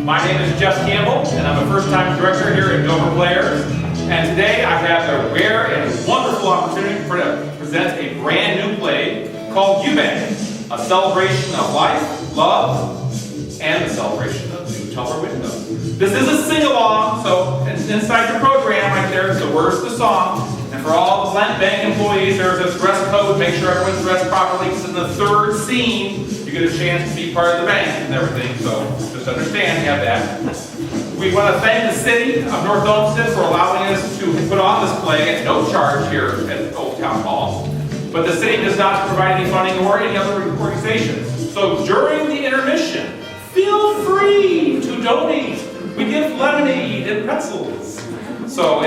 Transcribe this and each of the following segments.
My name is Jeff Campbell, and I'm a first-time director here at Dover Players. And today I have the rare and wonderful opportunity to present a brand new play called Eubank, a celebration of life, love, and the celebration of New Teller Window. This is a sing-along, so inside your program right there, so where's the song? And for all the bank employees, there's a dress code. Make sure everyone's dressed properly, because in the third scene, you get a chance to be part of the bank and everything, so just understand you have that. We want to thank the city of North Olmsted for allowing us to put on this play at no charge here at Old Town Hall. But the city does not provide any funding or any other organizations. So during the intermission, feel free to donate. We give lemonade and pretzels. So,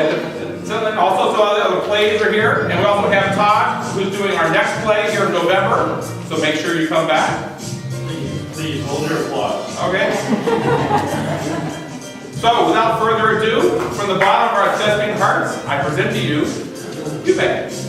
also other plays are here, and we also have Todd, who's doing our next play here in November. So make sure you come back. Please hold your applause. Okay. So without further ado, from the bottom of our thespian hearts, I present to you Eubank.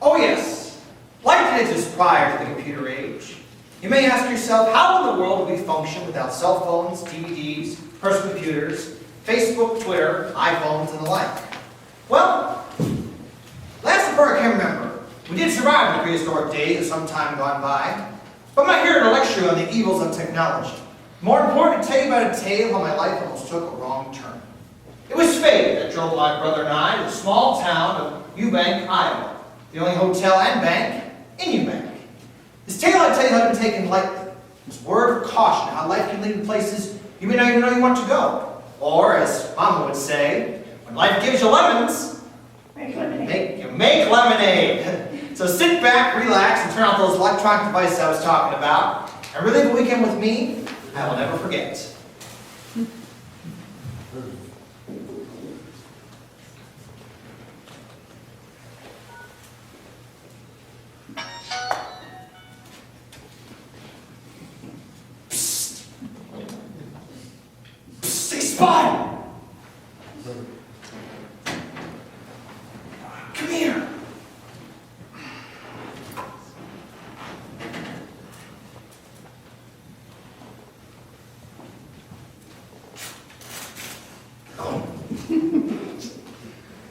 Oh yes, life is prior to the computer age. You may ask yourself, how in the world would we function without cell phones, DVDs, personal computers, Facebook, Twitter, iPhones, and the like? Well, last so far I can remember, we did survive the prehistoric days of some time gone by, but I'm not here to lecture you on the evils of technology. More important, to tell you about a tale how my life almost took a wrong turn. It was fate that drove my brother and I to the small town of Eubank, Iowa. The only hotel and bank in Eubank. This tale, I tell you, had been taken lightly. This word of caution, how life can lead to places you may not even know you want to go. Or, as Mama would say, when life gives you lemons, make lemonade. So sit back, relax, and turn off those electronic devices I was talking about, and relive a weekend with me I will never forget. Spud! Come here.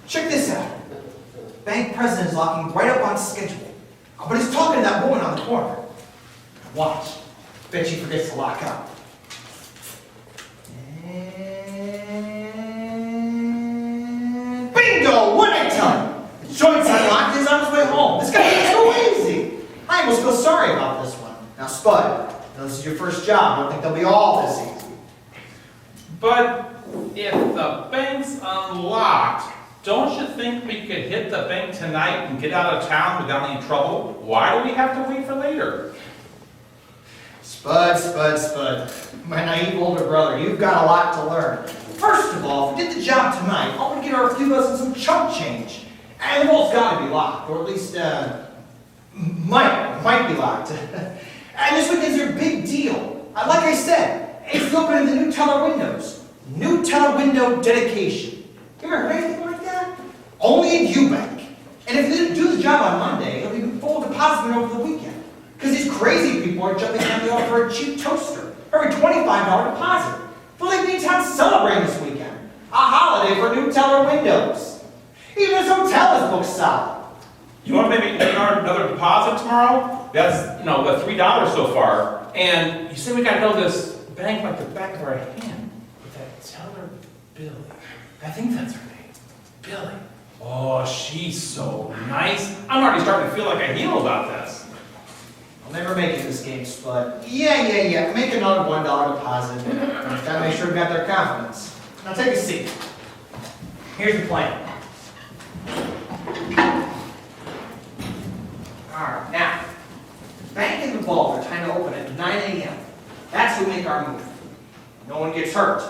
Check this out. Bank president is locking right up on schedule. But he's talking to that woman on the corner. Watch. Bet she forgets to lock up. Bingo! What'd I tell you? The joint's unlocked, he's on his way home. This guy is so easy. I almost feel sorry about this one. Now, Spud, this is your first job. I don't think they'll be all this easy. But if the bank's unlocked, don't you think we could hit the bank tonight and get out of town without any trouble? Why do we have to wait for later? Spud. My naive older brother, you've got a lot to learn. First of all, if we did the job tonight, all we get are a few of us and some chump change. And the vault's got to be locked, or at least, might be locked. And this weekend's your big deal. Like I said, it's the opening of the new teller windows. New teller window dedication. You ever heard anything like that? Only in Eubank. And if they didn't do the job on Monday, it'll be full deposit over the weekend. Because these crazy people are jumping on the offer of a cheap toaster, every $25 deposit. Believe me, town's celebrating this weekend. A holiday for new teller windows. Even his hotel is booked solid. You want to maybe make another deposit tomorrow? That's, the $3 so far. And you said we got to know this bank like the back of our hand. But that teller, Billie, I think that's her name. Billie. Oh, she's so nice. I'm already starting to feel like I heal about this. I'll never make it this game, Spud. Yeah. Make another $1 deposit. Gotta make sure we got their confidence. Now take a seat. Here's the plan. Alright, now, the bank and the vault are trying to open at 9 a.m. That's when we make our move. No one gets hurt.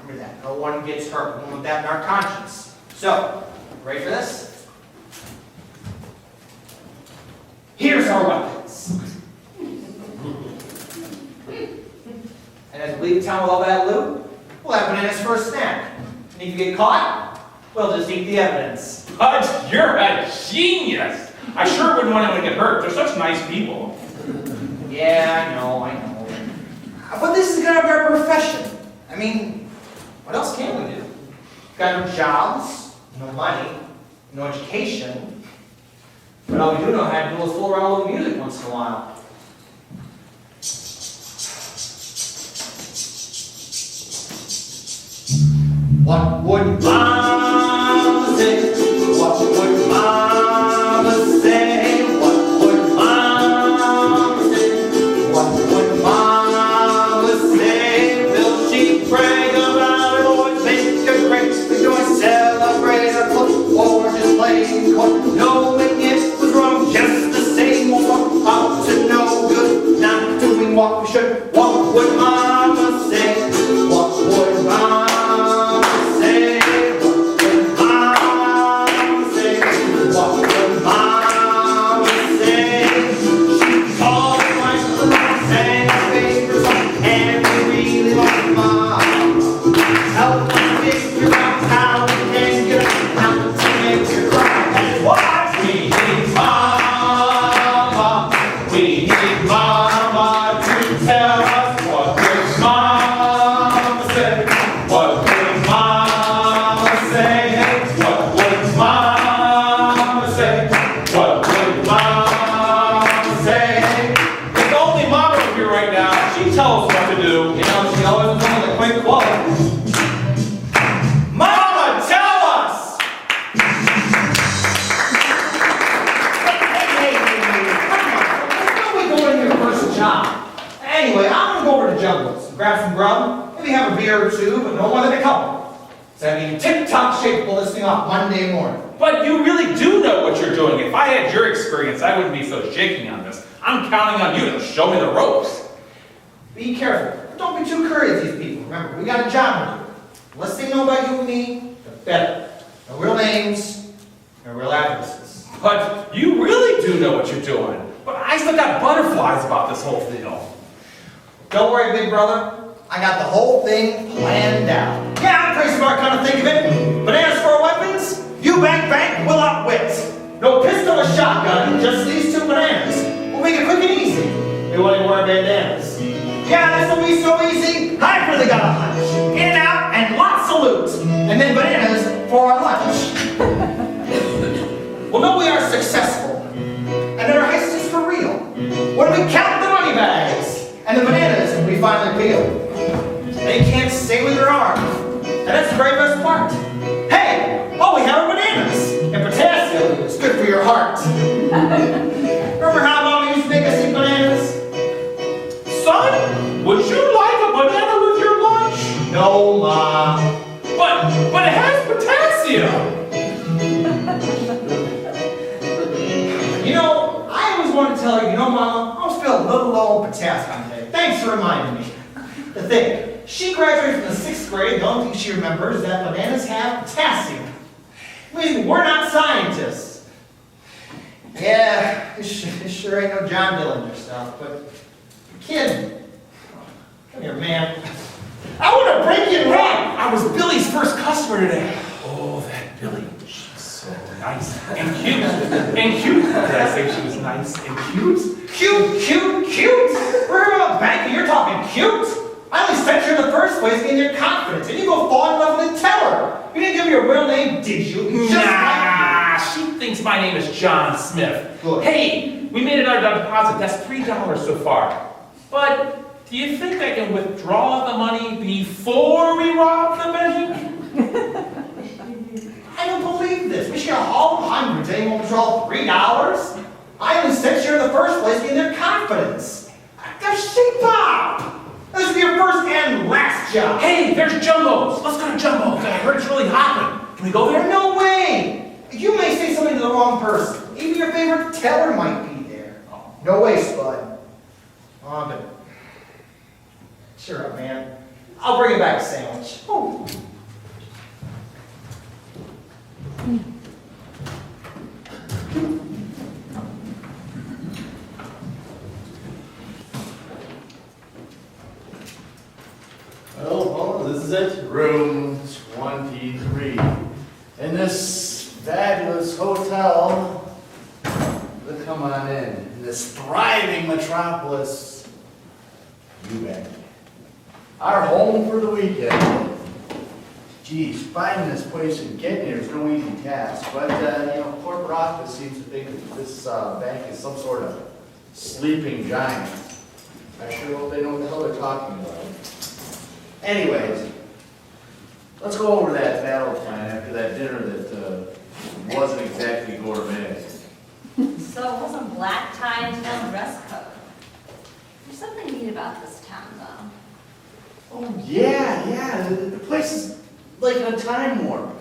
Remember that. No one gets hurt. We don't want that in our conscience. So, ready for this? Here's our weapons. And as we leave town with all that loot, we'll have bananas for a snack. And if you get caught, we'll just eat the evidence. But you're a genius. I sure wouldn't want anyone to get hurt. They're such nice people. Yeah, I know. But this is gonna be our profession. I mean, what else can we do? Got no jobs, no money, no education. But all we do know how to do is fool around with music once in a while. What would Mama say? What would Mama say? What would Mama say? What would Mama say? Will she brag about her boys, make a great rejoice, celebrate her foot, or just play court, knowing it was wrong, just the same old song, out to no good, not doing what we should. What would Mama say? What would Mama say? Grab some grub, maybe have a beer or two, but no more than a couple. So I mean, tip-top shape for listening off Monday morning. But you really do know what you're doing. If I had your experience, I wouldn't be so shaky on this. I'm counting on you to show me the ropes. Be careful. Don't be too curry with these people. Remember, we got a job to do. The less they know about you and me, the better. No real names, no real addresses. But you really do know what you're doing. But I still got butterflies about this whole deal. Don't worry, big brother. I got the whole thing planned out. Yeah, I'm pretty smart, kind of think of it. Bananas for weapons, Eubank bank will outwit. No pistol or shotgun, just these two bananas. We'll make it quick and easy. We won't even wear bandanas. Yeah, this will be so easy. I've really got a hunch. In and out, and lots of loot. And then bananas for our lunch. We'll know we are successful. And that our heist is for real. When we count the money bags. And the bananas we finally peel. They can't stay with their arms. And that's the very best part. Hey, all we have are bananas. And potassium is good for your heart. Remember how Mama used to make us eat bananas? Son, would you like a banana with your lunch? No, Ma. But it has potassium. I always want to tell you, Mama, I was feeling a little low on potassium today. Thanks for reminding me. The thing, she graduated from the 6th grade. The only thing she remembers is that bananas have potassium. I mean, we're not scientists. Yeah, it sure ain't no John Dillinger stuff, but kid, come here, man. I want to break you in half. I was Billie's first customer today. Oh, that Billie. She's so nice and cute. And cute. Did I say she was nice and cute? Cute. cute! I only sent you in the first place to gain your confidence, and you go fall in love with the teller. You didn't give me your real name, did you? It's just Nah, she thinks my name is John Smith. Good. Hey, we made another deposit. That's $3 so far. But do you think I can withdraw the money before we rob the bank? I don't believe this. We should have all hundreds. They won't draw $3. I only sent you in the first place to gain their confidence. They're sheep up! This will be your first and last job. Hey, there's Jumbo's. Let's go to Jumbo's. I heard it's really hopping. Can we go there? No way! You may say something to the wrong person. Even your favorite teller might be there. No way, Spud. Oh, but... Cheer up, man. I'll bring you back a sandwich. Oh. Well, this is it. Room 23. In this fabulous hotel, look, come on in this thriving metropolis, Eubank. Our home for the weekend. Geez, finding this place and getting here is no easy task, but corporate office seems to think that this bank is some sort of sleeping giant. I sure hope they know what the hell they're talking about. Anyways, let's go over that battle plan after that dinner that wasn't exactly gourmet. So it wasn't black tie and tail dress code. There's something neat about this town, though. Oh yeah, the place is like in a time warp.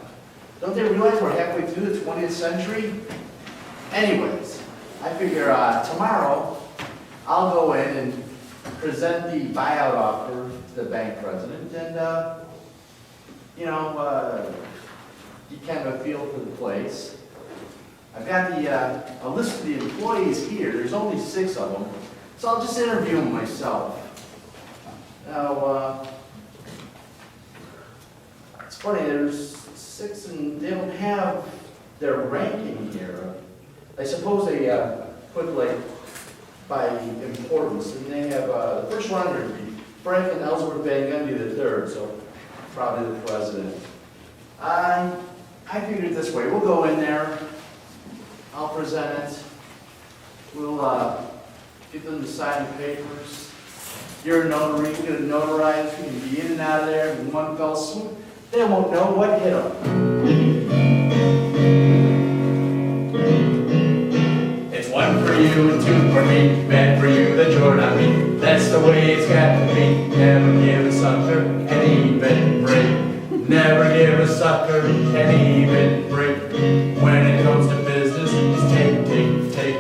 Don't they realize we're halfway through the 20th century? Anyways, I figure tomorrow I'll go in and present the buyout offer to the bank president and, get kind of a feel for the place. I've got a list of the employees here. There's only 6 of them, so I'll just interview them myself. Now, it's funny, there's 6 and they don't have their ranking here. I suppose they put like by importance, and they have the first one would be Franklin Ellsworth Van Gundy III, so probably the president. I figured it this way, we'll go in there, I'll present it, we'll get them to sign the papers. You're a notary, get it notarized, we can be in and out of there in one fell swoop. They won't know what hit them. It's 1 for you and 2 for me, bad for you that you're not me. That's the way it's got to be. Never give a sucker an even break. Never give a sucker an even break. When it comes to business, it's take, take, take.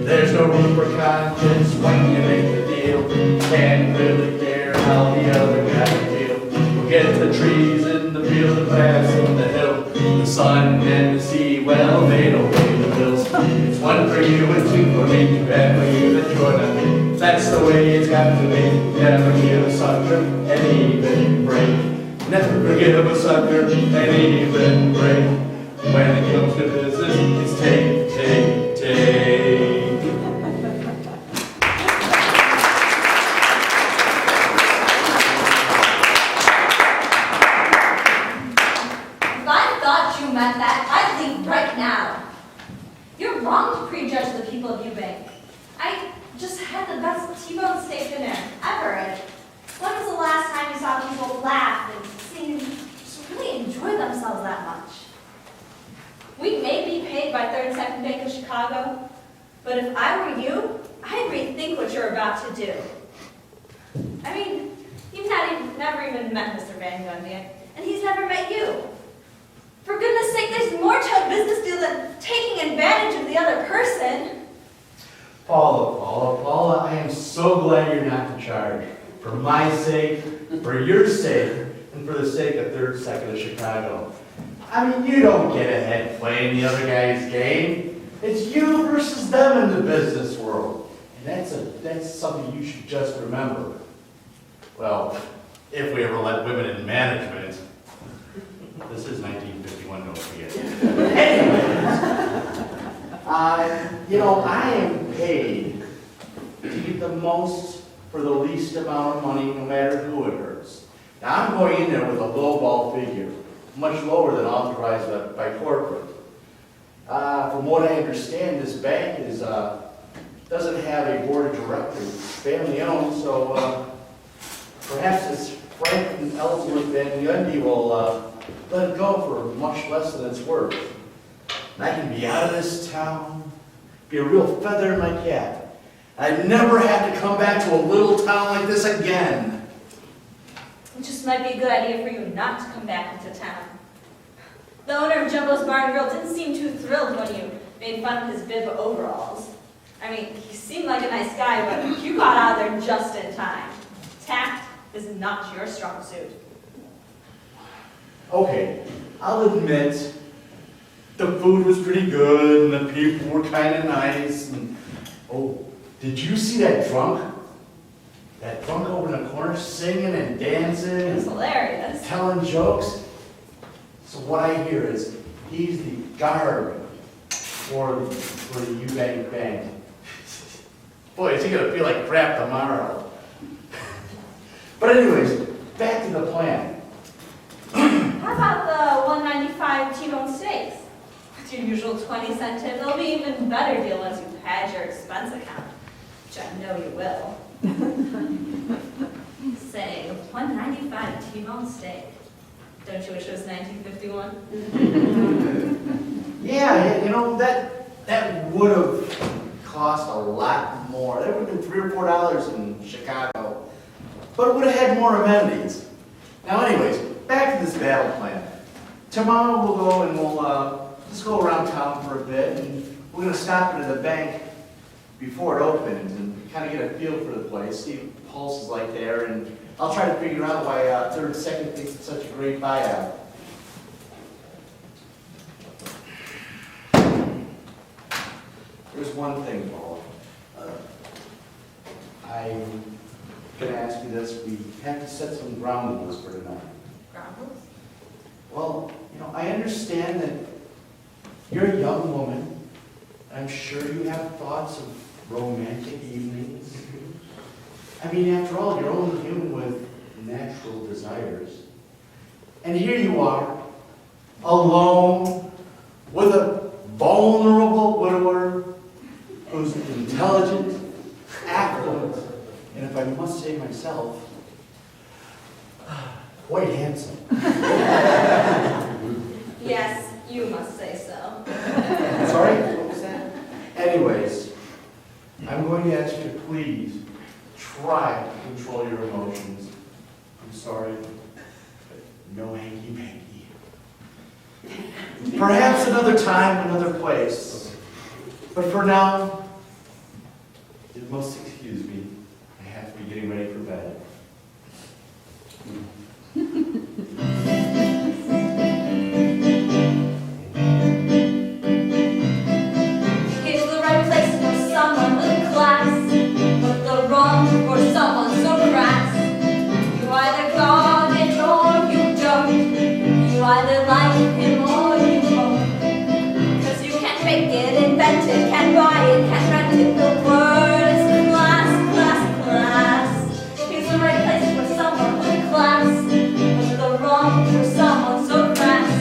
There's no room for conscience when you make the deal. Can't really care how the other guy feel. Forget the trees in the field, the grass on the hill, the sun and the sea, well, they don't pay the bills. It's 1 for you and 2 for me, bad for you that you're not me. That's the way it's got to be. Never give a sucker an even break. Never forgive a sucker an even break. When it comes to business, it's take, take, take. If I thought you meant that, I'd leave right now. You're wrong to prejudge the people of Eubank. I just had the best T-bone steak dinner ever. And when was the last time you saw people laugh and sing, just really enjoy themselves that much? We may be paid by Third and Second Bank of Chicago, but if I were you, I'd rethink what you're about to do. I mean, you've never even met Mr. Van Gundy, and he's never met you. For goodness sake, there's more to a business deal than taking advantage of the other person. Paula, I am so glad you're not in charge. For my sake, for your sake, and for the sake of Third Second of Chicago. I mean, you don't get ahead playing the other guy's game. It's you versus them in the business world. And that's something you should just remember. Well, if we ever let women in management. This is 1951, don't forget. Anyways, I am paid to get the most for the least amount of money, no matter who it hurts. Now, I'm going in there with a lowball figure, much lower than authorized by corporate. From what I understand, this bank doesn't have a board of directors, family owned, so perhaps this Frank and Ellsworth Van Gundy will let it go for much less than it's worth. And I can be out of this town, be a real feather in my cap. I'd never have to come back to a little town like this again. It just might be a good idea for you not to come back into town. The owner of Jumbo's Barn Grill didn't seem too thrilled when you made fun of his bib overalls. I mean, he seemed like a nice guy, but you got out of there just in time. Tact is not your strong suit. Okay, I'll admit, the food was pretty good and the people were kind of nice. And, oh, did you see that drunk? That drunk over in the corner singing and dancing It was and hilarious. telling jokes? So what I hear is he's the guard for the Eubank Bank. Boy, is he gonna feel like crap tomorrow. But anyways, back to the plan. How about the $1.95 T-bone steaks? With your usual 20-cent tip, it'll be an even better deal once you've had your expense account, which I know you will. Say, $1.95 T-bone steak. Don't you wish it was 1951? Yeah, you know, that would have cost a lot more. That would have been $3 or $4 in Chicago. But it would have had more amenities. Now anyways, back to this battle plan. Tomorrow we'll go and we'll just go around town for a bit, and we're going to stop into the bank before it opens and kind of get a feel for the place, see what the pulse is like there, and I'll try to figure out why Third Second thinks it's such a great buyout. There's one thing, Paula. I'm going to ask you this. We have to set some ground rules for tonight. Ground rules? Well, you know, I understand that you're a young woman. I'm sure you have thoughts of romantic evenings. I mean, after all, you're only human with natural desires. And here you are, alone, with a vulnerable widower who's intelligent, affluent, and if I must say myself, quite handsome. Yes, you must say so. Sorry, what was that? Anyways, I'm going to ask you to please try to control your emotions. I'm sorry, but no hanky-panky. Perhaps another time, another place. But for now, you must excuse me. I have to be getting ready for bed. Here's the right place for someone with class, but the wrong for someone so crass. You either got it or you don't. You either like him or you won't. 'Cause you can't make it, invent it, can't buy it, can't rent it. The word is class, class, class. Here's the right place for someone with class, but the wrong for someone so crass.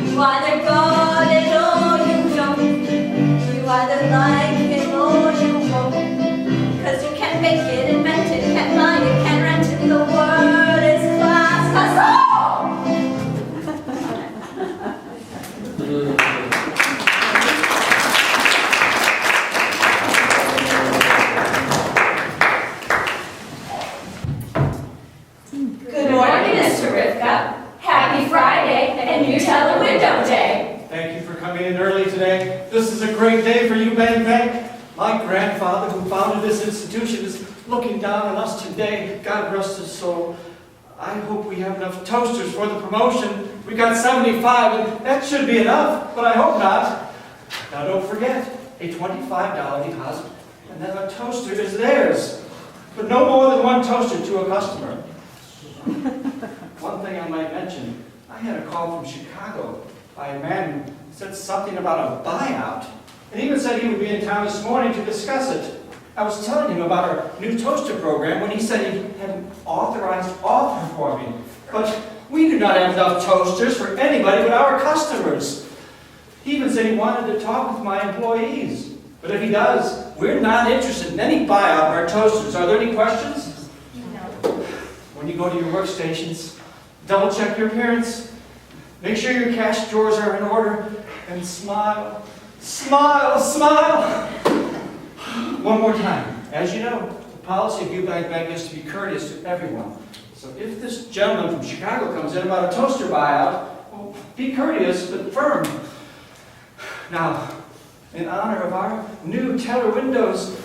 You either got it or you don't. You either like it or you won't. 'Cause you can't make it, invent it, can't buy it, can't rent it. The word is class, class. Good morning, Mr. Hrivka. Happy Friday and Nutella Window Day. Thank you for coming in early today. This is a great day for Eubank Bank. My grandfather, who founded this institution, is looking down on us today. God rest his soul. I hope we have enough toasters for the promotion. We got 75, and that should be enough, but I hope not. Now don't forget, a $25 deposit, and then a toaster is theirs. But no more than one toaster to a customer. One thing I might mention, I had a call from Chicago by a man who said something about a buyout, and even said he would be in town this morning to discuss it. I was telling him about our new toaster program when he said he had an authorized author for me. But we do not have enough toasters for anybody but our customers. He even said he wanted to talk with my employees. But if he does, we're not interested in any buyout of our toasters. Are there any questions? No. When you go to your workstations, double check your appearance. Make sure your cash drawers are in order. And smile, smile, smile. One more time. As you know, the policy of Eubank Bank is to be courteous to everyone. So if this gentleman from Chicago comes in about a toaster buyout, well, be courteous but firm. Now, in honor of our new teller windows,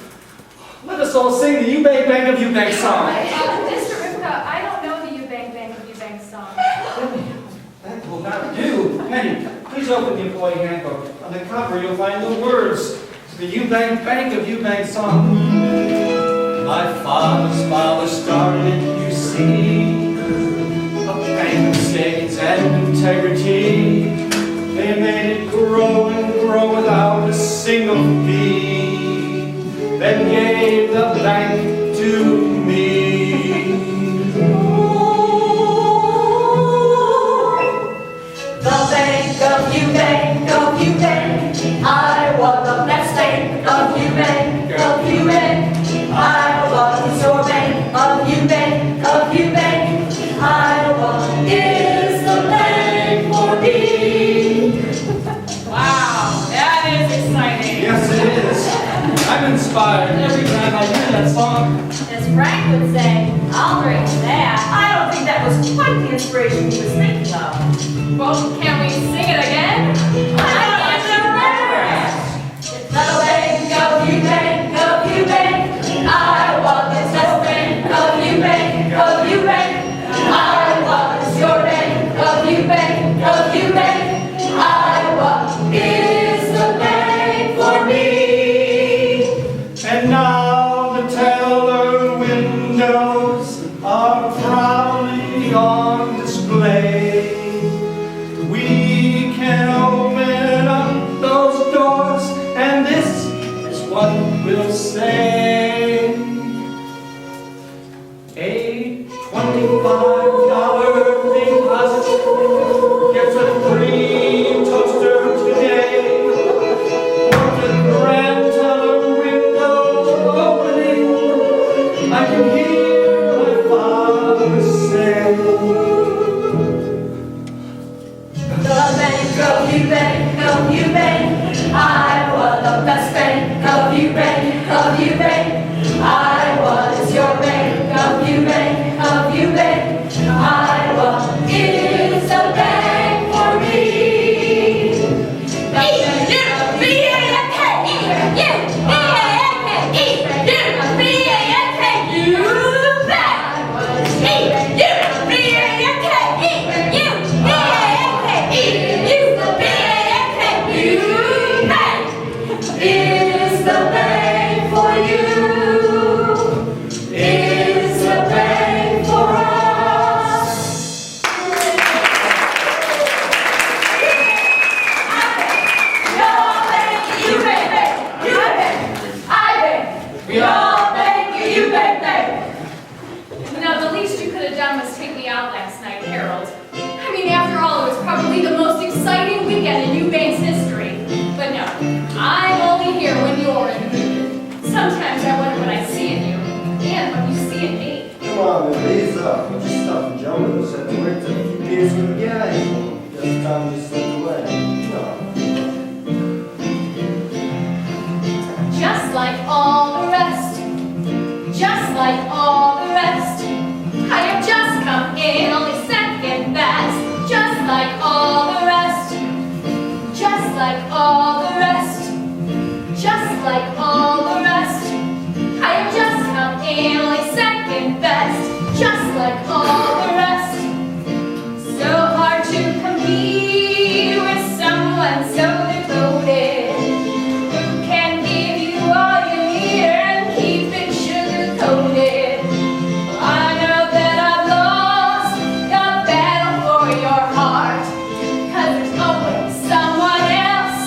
let us all sing the Eubank Bank of Eubank song. Mr. Hrivka, I don't know the Eubank Bank of Eubank song. That will not do. Penny, please open the employee handbook. On the cover, you'll find the words to the Eubank Bank of Eubank song. My father's father started it, you see, a bank of savings and integrity. They made it grow and grow without a single fee. Then gave the bank to me. The bank of Eubank, I was the best bank of Eubank. Iowa is your bank of Eubank. Iowa is the bank for me. Wow, that is exciting. Yes, it is. I'm inspired every time I hear that song. As Frank would say, I'll drink to that. I don't think that was quite the inspiration he was thinking of. Well, can we sing it again? I thought you were the bank of Eubank. I was the best bank of Eubank. I was your bank of Eubank. Iowa is the bank for me. And now the teller windows are proudly on display. We can open up those doors, and this is what we'll say. A $25 deposit gets a free toaster today. On the grand teller window opening, I can hear my father say, The bank of Eubank, Iowa, the best bank of Eubank. Iowa is your bank of Eubank. Iowa is the bank for me. Is the bank for you? Is the bank for us? Your bank, you bank, you bank, I bank. Your bank, you bank. You know, the least you could have done was take me out last night, Harold. I mean, after all, it was probably the most exciting weekend in Eubank's history. But no, I'm only here when you're in the mood. Sometimes I wonder what I see in you, and what you see in me. Come on, man, ease up. I'm just stuffing Joe said to wait till he beers with the guys. Just time to slip away. No. Just like all the rest, just like all the rest. I have just come in, only second best. Just like all the rest, just like all the rest, just like all the rest. I have just come in, only second best. Just like all the rest. So hard to compete with someone so devoted, who can give you all you need and keep it sugar-coated. I know that I've lost the battle for your heart, 'cause there's always someone else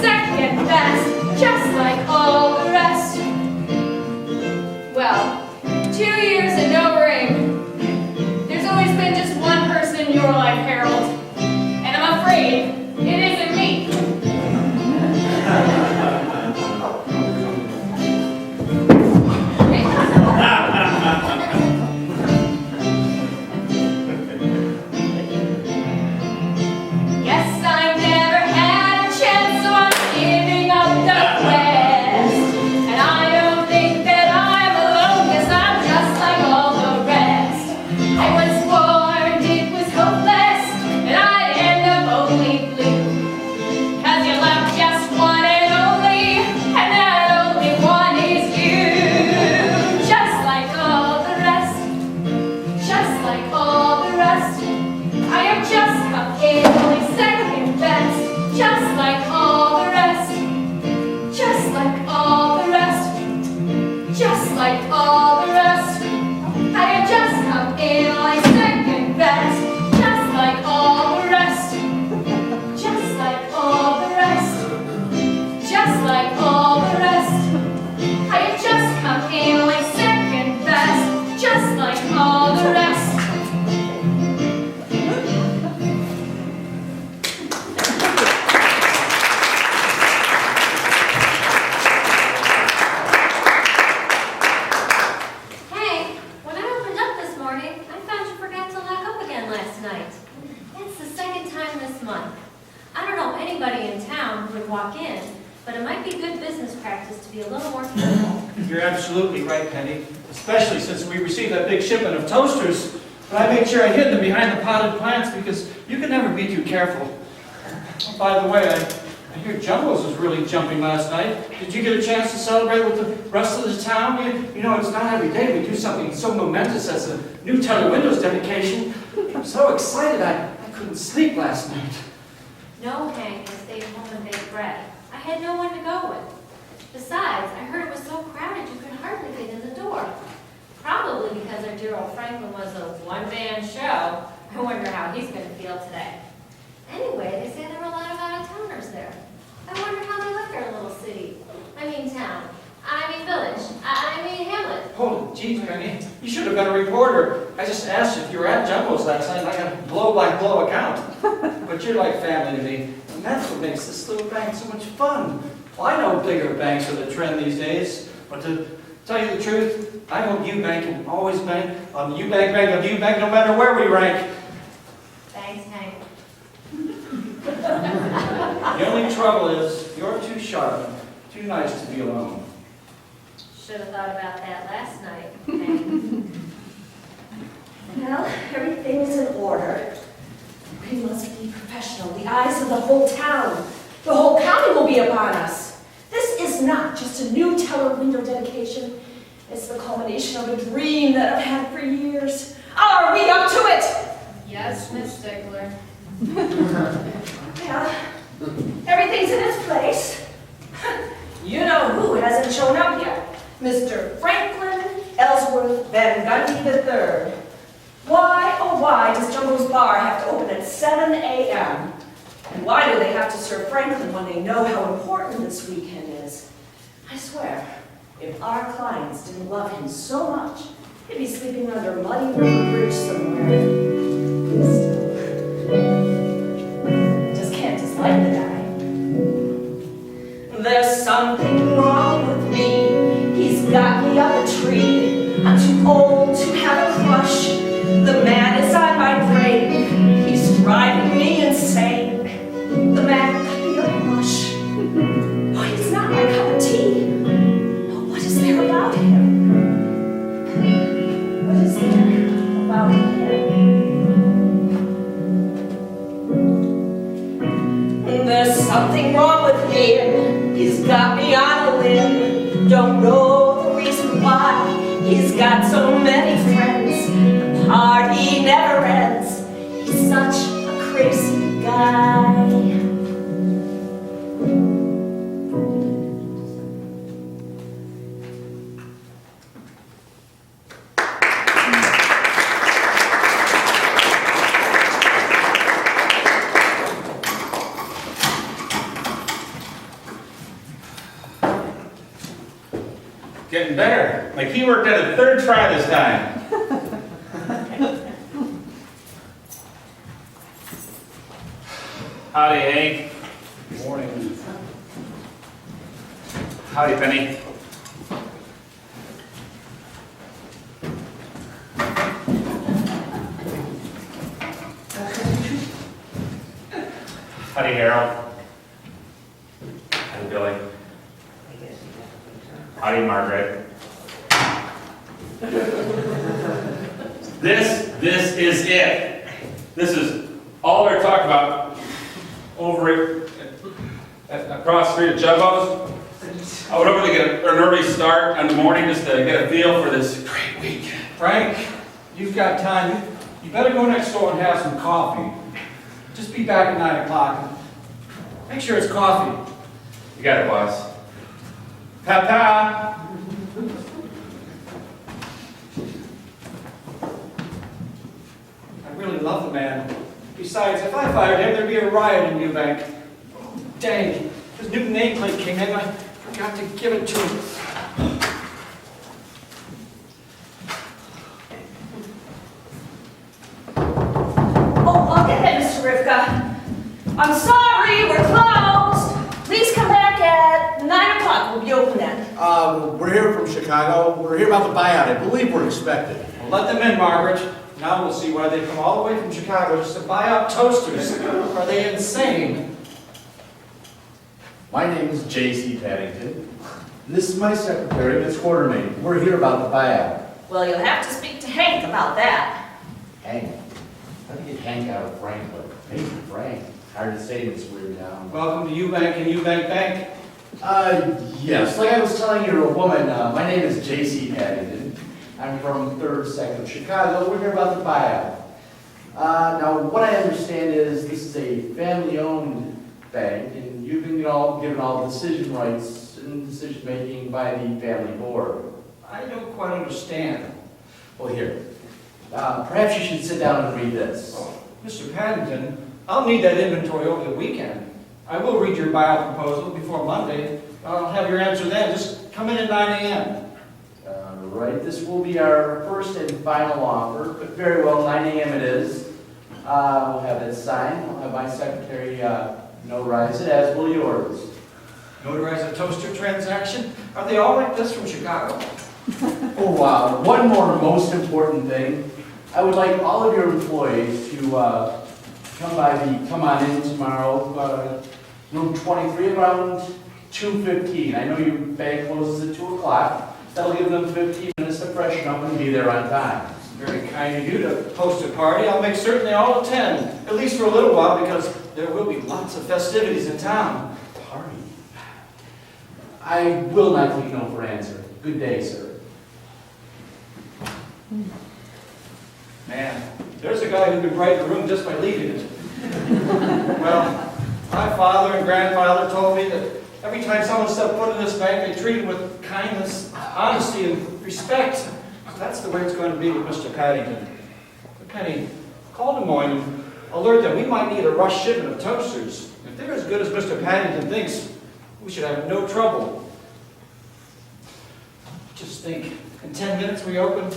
second best, just like all the rest. Well, 2 years and no ring. There's always been just one person in your life, Harold, and I'm afraid it isn't me. Yes, I never had a chance, so I'm giving up the quest. And I don't think that I'm alone, 'cause I'm just like all the rest. I was warned it was hopeless, and I'd end up only blue. 'Cause you love just one and only, and that only one is you. Just like all the rest, just like all the rest. I have just come in only second best, just like all the rest, just like all the rest, just like all the rest. I have just come in only second best, just like all the rest, just like all the rest, just like all the rest. I have just come in only second best, just like all the rest. Hey, when I opened up this morning, I found you forgot to lock up again last night. It's the second time this month. I don't know anybody in town who would walk in, but it might be good business practice to be a little more careful. You're absolutely right, Penny, especially since we received that big shipment of toasters. But I made sure I hid them behind the potted plants because you can never be too careful. Oh, by the way, I hear Jumbles was really jumping last night. Did you get a chance to celebrate with the rest of the town? You know, it's not every day we do something so momentous as a new telewindows dedication. I'm so excited I couldn't sleep last night. No, Hank, I stayed home and baked bread. I had no one to go with. Besides, I heard it was so crowded you could hardly get in the door. Probably because our dear old Franklin was a one-man show. I wonder how he's going to feel today. Anyway, they say there were a lot of out-of-towners there. I wonder how they like our little city. I mean town. I mean village. I mean hamlet. Oh, geez, Penny, you should have been a reporter. I just asked you if you were at Jumbo's last night, and I got a blow-by-blow account. But you're like family to me, and that's what makes this little bank so much fun. Well, I know bigger banks are the trend these days, but to tell you the truth, I hope Eubank can always bank on the Eubank Bank of Eubank, no matter where we rank. Thanks, Hank. The only trouble is, you're too sharp, too nice to be alone. Should have thought about that last night, Hank. Well, everything is in order. We must be professional, the eyes of the whole town. The whole county will be upon us. This is not just a new telewindow dedication. It's the culmination of a dream that I've had for years. Are we up to it? Yes, Miss Stickler. Yeah, everything's in its place. You know who hasn't shown up yet. Mr. Franklin Ellsworth Van Gundy III. Why, oh why, does Jumbo's Bar have to open at 7 a.m.? And why do they have to serve Franklin when they know how important this weekend is? I swear, if our clients didn't love him so much, he'd be sleeping under Muddy River Bridge somewhere. Just can't dislike the guy. There's something wrong with me. He's got me up a tree. I'm too old to have a crush. The man is on my brain. He's driving me insane. The man could be a rush. Oh, he's not my cup of tea. But what is there about him? What is there about him? There's something wrong with him. He's got me on a limb. Don't know the reason why. He's got so many friends. The party never ends. He's such a crazy guy. getting better. My key worked at a third try this time. Howdy, Hank. Morning. Howdy, Penny. Howdy, Harold. Howdy, Billie. Howdy, Margaret. This is it. This is all they're talking about over across the street at Jumbo's. I went over to get an early start in the morning just to get a feel for this great week. Frank, you've got time. You better go next door and have some coffee. Just be back at 9 o'clock. Make sure it's coffee. You got it, boss. Ta-ta! I really love the man. Besides, if I fired him, there'd be a riot in Eubank. Dang, his new nameplate came in. I forgot to give it to him. Oh, I'll get that, Mr. Hrivka. I'm sorry, we're closed. Please come back at 9 o'clock. We'll be open then. We're here from Chicago. We're here about the buyout. I believe we're expected. Well, let them in, Margaret. Now we'll see why they come all the way from Chicago just to buy out toasters. Are they insane? My name is J.C. Paddington. And this is my secretary, Miss Quartermain. We're here about the buyout. Well, you'll have to speak to Hank about that. Hank. How do you get Hank out of Franklin? Maybe Frank. Hard to say in this weird town. Welcome to Eubank and Eubank Bank. Yes. Like I was telling your woman, my name is J.C. Paddington. I'm from 3rd Sector, Chicago. We're here about the buyout. Now, what I understand is this is a family-owned bank, and you've been given all decision rights and decision-making by the family board. I don't quite understand. Well, here. Perhaps you should sit down and read this. Oh, Mr. Paddington, I'll need that inventory over the weekend. I will read your buyout proposal before Monday. I'll have your answer then. Just come in at 9 a.m. Right, this will be our first and final offer, but very well, 9 a.m. it is. We'll have it signed. I'll have my secretary notarize it, as will yours. Notarize a toaster transaction? Are they all like this from Chicago? Oh, wow. One more most important thing. I would like all of your employees to come on in tomorrow, room 23 around 2:15. I know your bank closes at 2 o'clock. That'll give them 15 minutes to freshen up and be there on time. Very kind of you to host a party. I'll make certain they all attend, at least for a little while, because there will be lots of festivities in town. Party? I will not take no for an answer. Good day, sir. Man, there's a guy who could brighten the room just by leaving it. Well, my father and grandfather told me that every time someone stepped foot in this bank, they treated with kindness, honesty, and respect. That's the way it's going to be with Mr. Paddington. Penny, call Des Moines and alert them. We might need a rush shipment of toasters. If they're as good as Mr. Paddington thinks, we should have no trouble. Just think, in 10 minutes we open,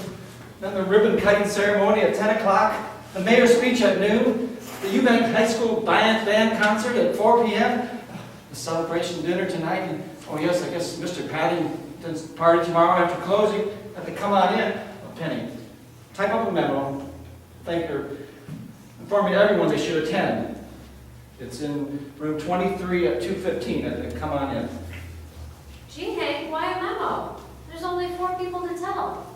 then the ribbon cutting ceremony at 10 o'clock, the mayor's speech at noon, the Eubank High School band concert at 4 p.m., the celebration dinner tonight, and oh yes, I guess Mr. Paddington's party tomorrow after closing. Have to come on in. Oh, Penny, type up a memo. Thank her. Informing everyone they should attend. It's in room 23 at 2:15. Come on in. Gee, Hank, why a memo? There's only 4 people to tell.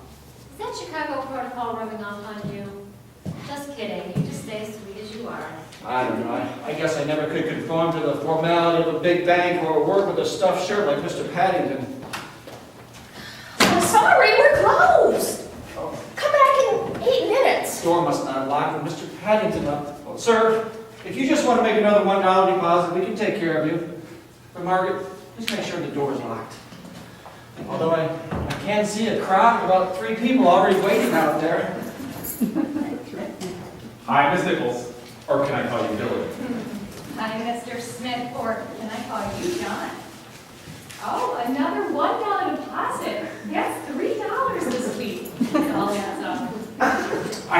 Is that Chicago protocol rubbing off on you? Just kidding. You just stay as sweet as you are. I don't know. I guess I never could conform to the formality of a big bank or work with a stuffed shirt like Mr. Paddington. I'm sorry, we're closed. Oh, Come back in 8 minutes. the door must not lock with Mr. Paddington up. Oh, sir, if you just want to make another $1 deposit, we can take care of you. But Margaret, just make sure the door is locked. Although I can see a crowd of about 3 people already waiting out there. Hi, Miss Nichols. Or can I call you Billie? Hi, Mr. Smith, or can I call you John? Oh, another $1 deposit. Yes,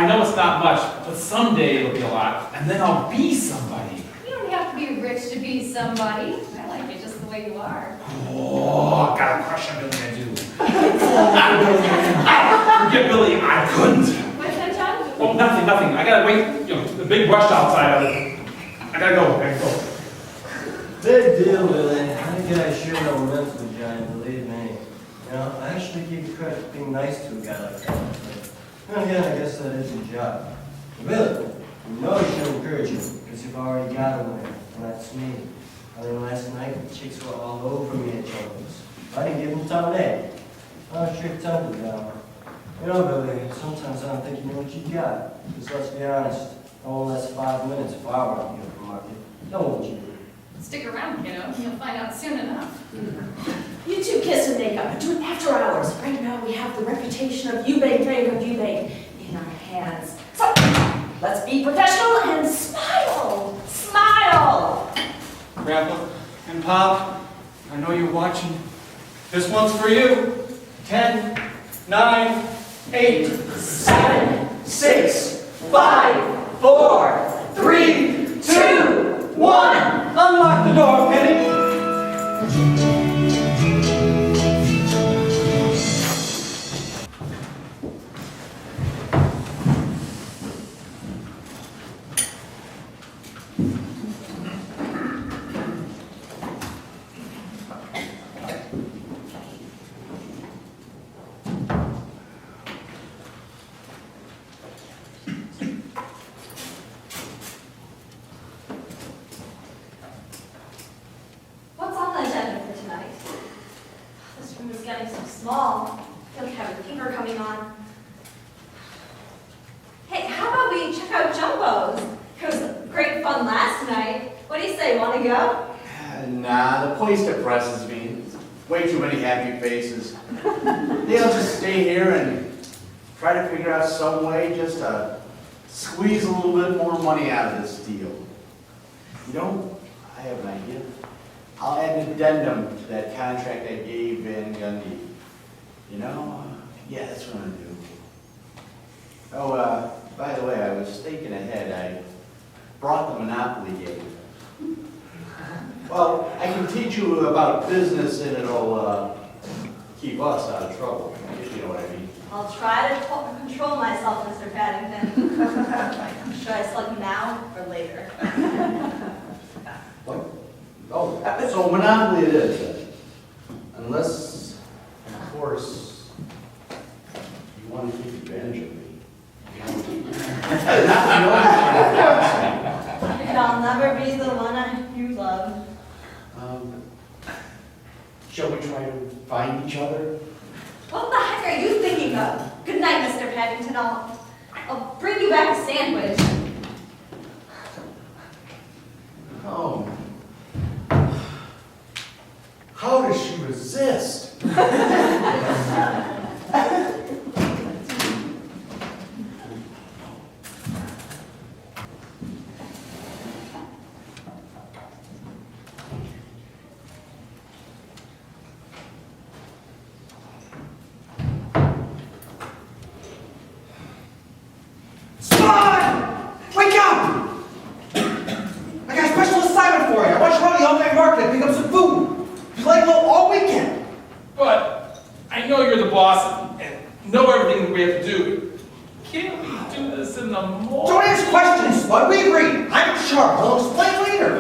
I know it's not much, but someday it'll be a lot, and then I'll be somebody. You don't have to be rich to be somebody. I like you just the way you are. Oh, got a crush on Billie, I do. Forget Billie, I couldn't. What's that, John? Oh, nothing. I gotta wait, the big rush outside of it. I gotta go. Big deal, Billie. I guys sure know mentally, Giant, believe me. I actually give you credit for being nice to a guy like that. Then again, I guess that is your job. Billie, you know I should encourage you, because you've already got a winner, and that's me. I mean, last night, the chicks were all over me at Jones. I didn't give them time today. I was trick-tempered now. Billie, sometimes I don't think you know what you got. Because let's be honest, only last 5 minutes if I were on the open market. Know what you do. Stick around, kiddo. You'll find out soon enough. You two kiss and make up, but do it after hours. Right now we have the reputation of Eubank Bank of Eubank in our hands. So, let's be professional and smile! Smile! Grandpa and Pop, I know you're watching. This one's for you. 10, 9, 8, 7, 6, 5, 4, 3, 2, 1. Unlock the door, Penny. What's on the agenda for tonight? This room is getting so small. I feel like I have a fever coming on. Hey, how about we check out Jumbo's? It was great fun last night. What do you say, want to go? Nah, the place depresses me. Way too many happy faces. They'll just stay here and try to figure out some way just to squeeze a little bit more money out of this deal. I have an idea. I'll add an addendum to that contract I gave Van Gundy. Yeah, that's what I'm gonna do. Oh, by the way, I was thinking ahead. I brought the Monopoly game. Well, I can teach you about business and it'll keep us out of trouble, if you know what I mean. I'll try to control myself, Mr. Paddington. Should I select now or later? What? Oh, so Monopoly it is then. Unless, of course, you want to take advantage of me. And I'll never be the one you love. Shall we try to find each other? What the heck are you thinking of? Good night, Mr. Paddington. I'll bring you back a sandwich. Oh. How does she resist? Spud! Wake up! I got a special assignment for you. I want you around the Olmsted market to pick up some food. You like low all weekend. But I know you're the boss and know everything we have to do. Can't we do this in the morning? Don't answer questions, Spud. We agreed. I'm in charge. I'll explain later.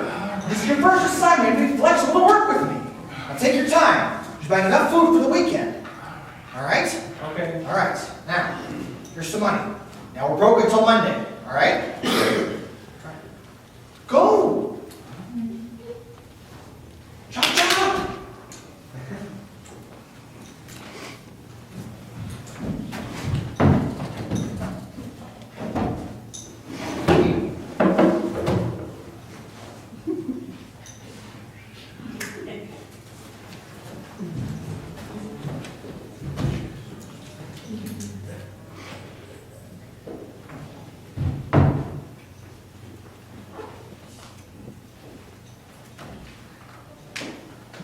This is your first assignment. Be flexible to work with me. Now take your time. Just buy enough food for the weekend. All right? Okay. All right. Now, here's some money. Now we're broke until Monday. All right? Go. Chop, chop.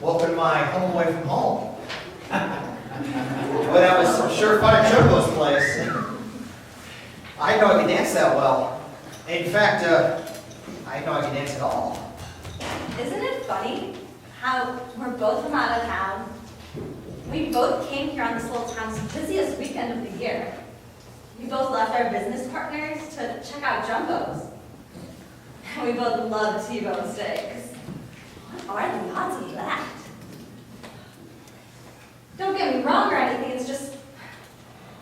Welcome to my home away from home. Well, that was some surefire Choco's place. I didn't know I could dance that well. In fact, I didn't know I could dance at all. Isn't it funny how we're both from out of town? We both came here on this little town's busiest weekend of the year. We both left our business partners to check out Jumbo's. And we both love T-bone steaks. What are the odds of that? Don't get me wrong or anything, it's just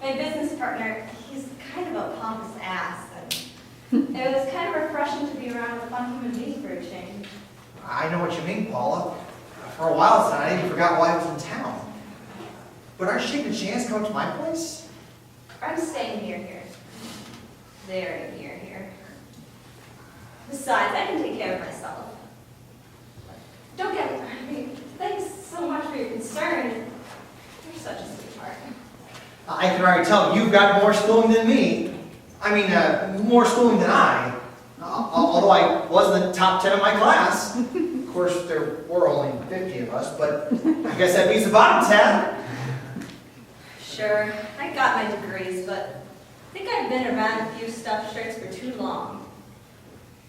my business partner, he's kind of a pompous ass. And it was kind of refreshing to be around a fun human being for a change. I know what you mean, Paula. For a while tonight, I even forgot why I was in town. But aren't you taking a chance to come to my place? I'm staying near here. Very near here. Besides, I can take care of myself. Don't get me, I mean, thanks so much for your concern. You're such a sweetheart. I can already tell you've got more schooling than me. I mean, more schooling than I. Although I was in the top 10 of my class. Of course, there were only 50 of us, but I guess that means the bottom 10. Sure, I got my degrees, but I think I've been around a few stuffed shirts for too long.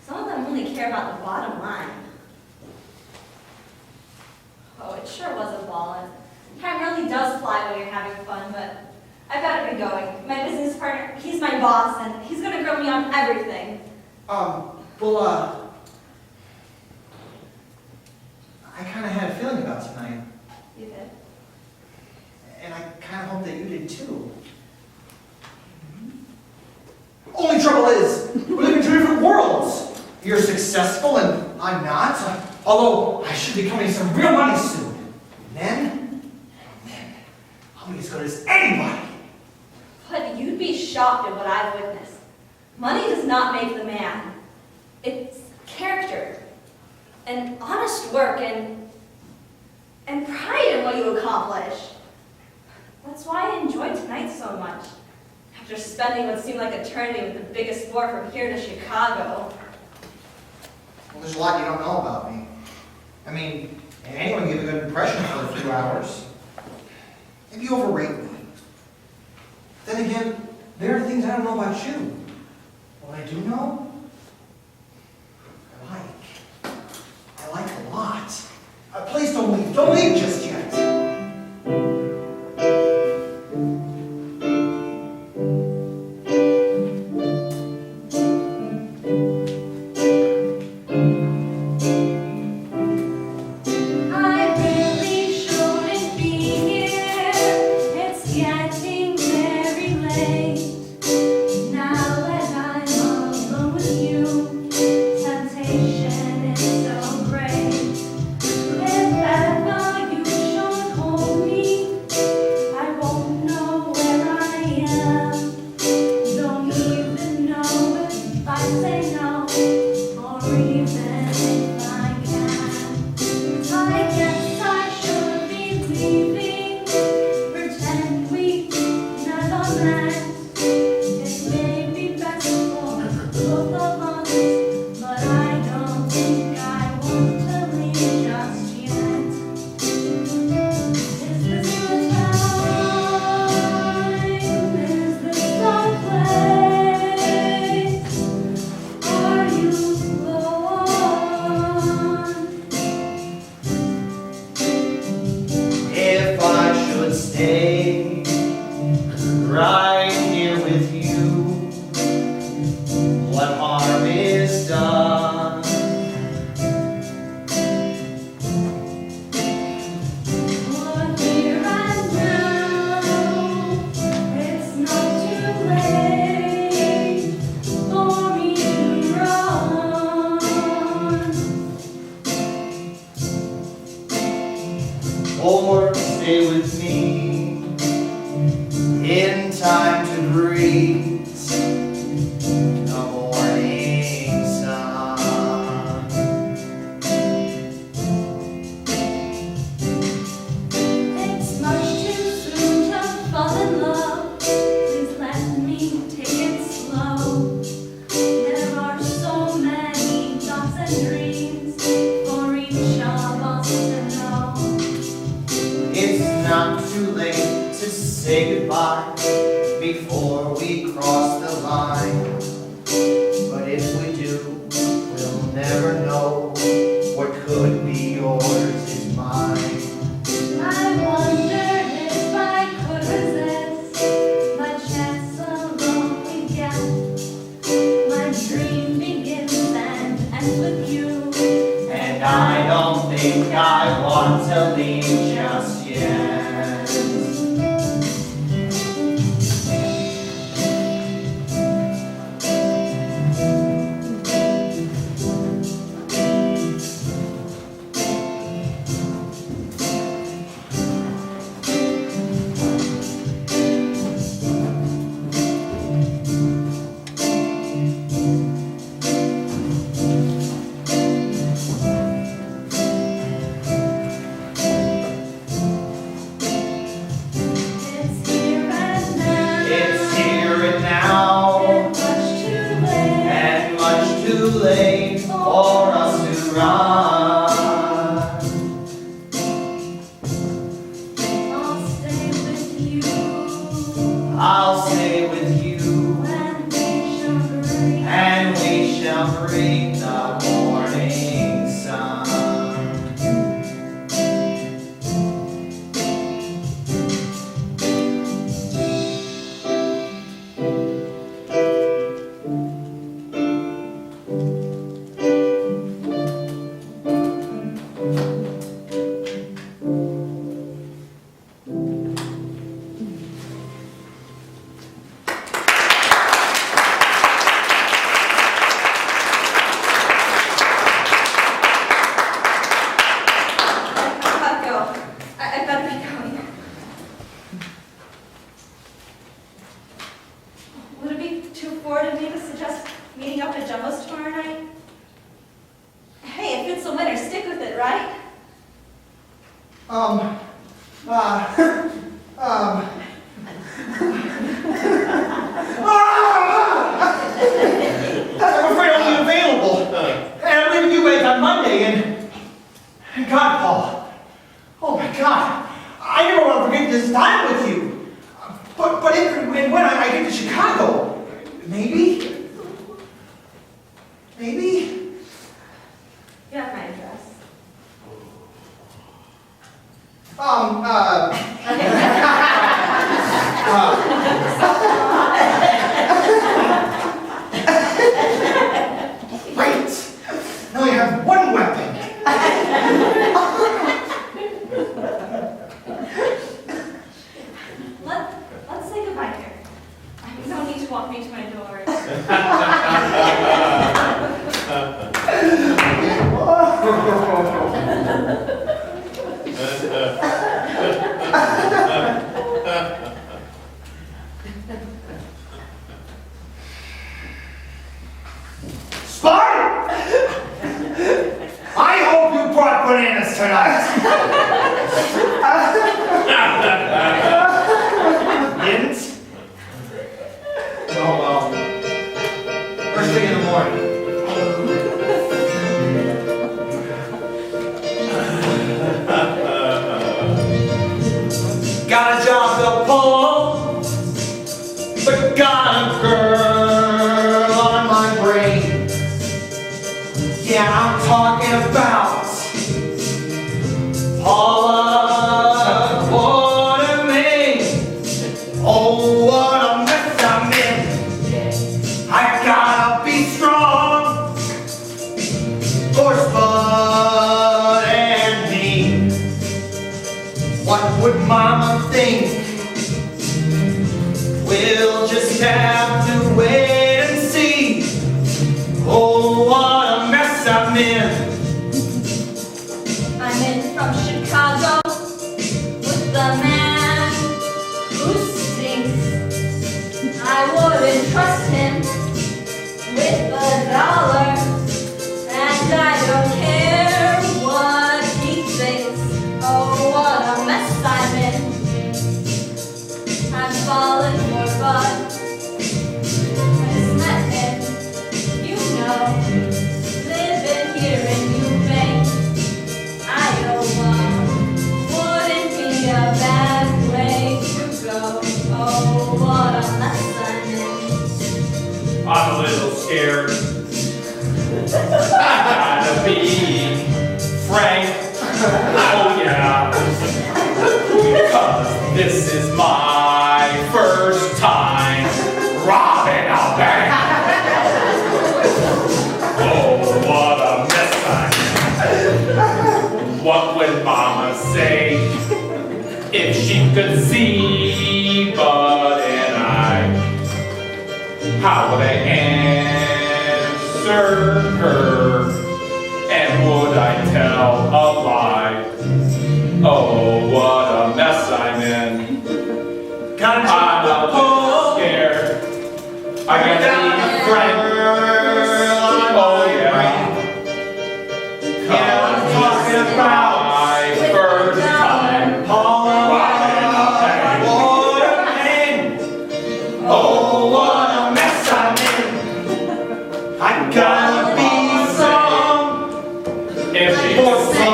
Some of them only care about the bottom line. Oh, it sure was a ball, and time really does fly when you're having fun, but I've got to be going. My business partner, he's my boss, and he's going to grill me on everything. Well, I kind of had a feeling about tonight. You did? And I kind of hope that you did too. Only trouble is, we live in two different worlds. You're successful and I'm not. Although I should be coming some real money soon. And then, I'll be as good as anybody. But you'd be shocked at what I've witnessed. Money does not make the man. It's character, and honest work, and pride in what you accomplish. That's why I enjoyed tonight so much. After spending what seemed like eternity with the biggest war from here to Chicago. Well, there's a lot you don't know about me. I mean, anyone can give a good impression for a few hours. Maybe you overrate me. Then again, there are things I don't know about you. What I do know, I like a lot. Please don't leave just yet. Or stay with me in time to greet the morning sun. It's much too soon to fall in love. Please let me take it slow. There are so many thoughts and dreams for each of us to know. It's not too late to say goodbye. before we cross the line. But if we do, we'll never know what could be yours is mine. I wonder if I could resist my chance of only get. My dream begins and ends with you. And I don't think I want to leave just yet. Late for us to run. I'll stay with you. I'll stay with you, And we shall breathe. and we shall breathe the morning sun. I better be going. Would it be too forward of me to suggest meeting up at Jumbo's tomorrow night? Hey, if it's the winter, stick with it, right? I'm afraid I'll be available. And I'm leaving Eubank on Monday, and God, Paul. Oh my God. I never want to forget this time with you. But if and when I get to Chicago, maybe? Maybe? You have my address. Wait! Now I have one weapon. Let's say goodbye here. You don't need to walk me to my door. Spud! I hope you brought bananas tonight. Didn't? Oh well. First thing in the morning. Got a job to pull, but got a girl on my brain. Yeah, I'm talking about Paula Quartermain. Oh, what a mess I'm in. I gotta be strong for Spud and me. What would Mama think? We'll just have to wait and see. Oh, what a mess I'm in. I'm in from Chicago with the man who stinks. I wouldn't trust him with $1, and I don't care what he thinks. Oh, what a mess I'm in. I'm falling for Bud, a little scared. I gotta be frank. Oh yeah. Because this is my first time robbing a bank. Oh, what a mess I'm in. What would Mama say if she could see Bud and I? How would I answer her? And would I tell a lie? Oh, what a mess I'm in. I'm a little scared. I gotta be frank. Oh yeah. I'm talking about my first time. Paula, robbing a bank. Quartermain. Oh, what a mess I'm in. I gotta be some If she for could see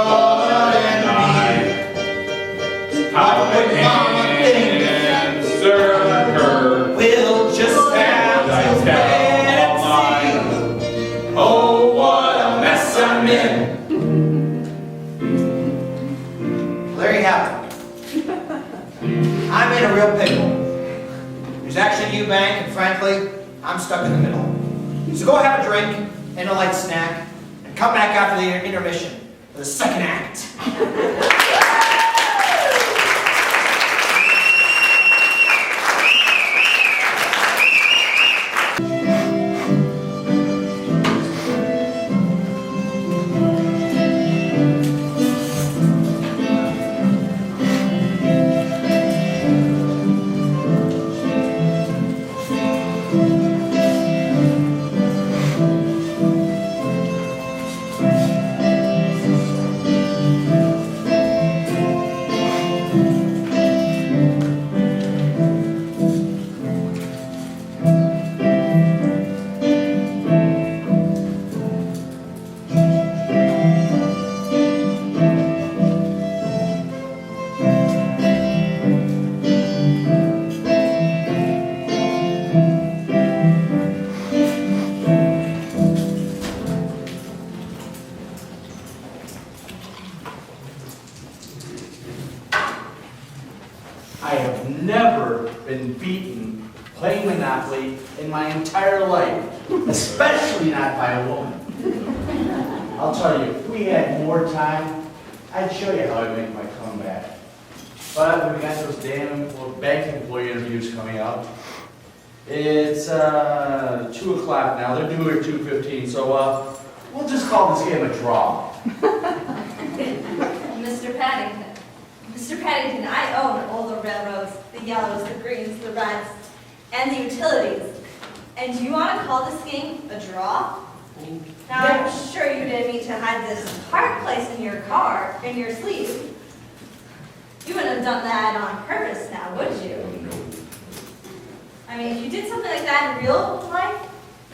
Bud and I, how would I answer her? We'll just have And I to tell a lie. wait and see. Oh, what a mess I'm in. There you have it. I'm in a real pickle. There's actually Eubank, and frankly, I'm stuck in the middle. So go have a drink and a light snack, and come back after the intermission for the second act. I have never been beaten playing Monopoly in my entire life, especially not by a woman. I'll tell you, if we had more time, I'd show you how I make my comeback. But we got those damn bank employee interviews coming up. It's 2 o'clock now. They're due at 2:15, so we'll just call this game a draw. Mr. Paddington. Mr. Paddington, I own all the railroads, the yellows, the greens, the reds, and the utilities. And you want to call this game a draw? Now, I'm sure you didn't mean to hide this hard place in your car, in your sleeve. You wouldn't have done that on purpose now, would you? I mean, if you did something like that in real life,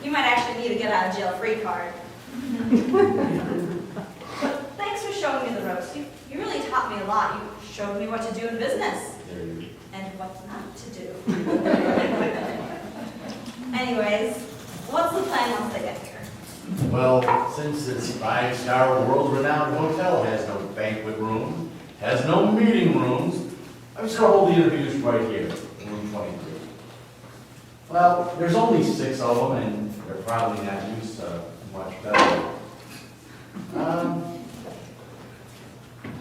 you might actually need a get out of jail free card. But thanks for showing me the ropes. You really taught me a lot. You showed me what to do in business and what not to do. Anyways, what's the plan once they get here? Well, since this 5-star world-renowned hotel has no banquet room, has no meeting rooms, I'm just gonna hold the interviews right here, in room 23. Well, there's only 6 of them, and they're probably not used to much better.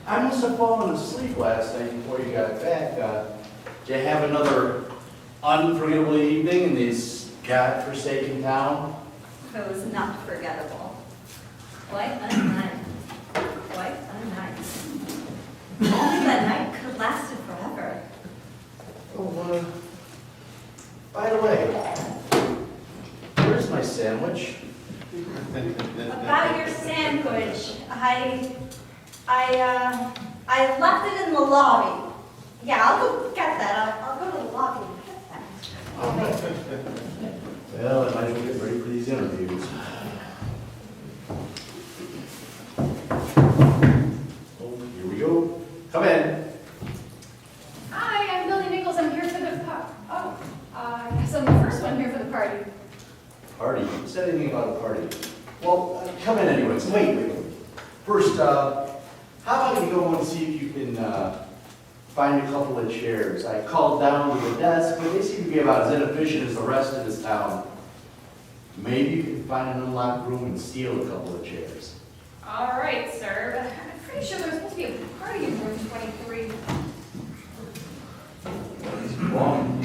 I must have fallen asleep last night before you got back. Did you have another unforgettable evening in this godforsaken town? It was not forgettable. Quite a night. Quite a night. Only that night could have lasted forever. Oh, by the way, where's my sandwich? About your sandwich, I left it in the lobby. Yeah, I'll go get that. I'll go to the lobby and get that. Well, I might as well get ready for these interviews. Oh, here we go. Come in. Hi, I'm Billie Nichols. I'm here for the I guess I'm the first one here for the party. anyways, wait. First, how about you go and see if you can find a couple of chairs? I called down to the desk, but they seem to be about as inefficient as the rest of this town. Maybe you can find an unlocked room and steal a couple of chairs. All right, sir. But I'm pretty sure there's supposed to be a party in room 23. What's wrong?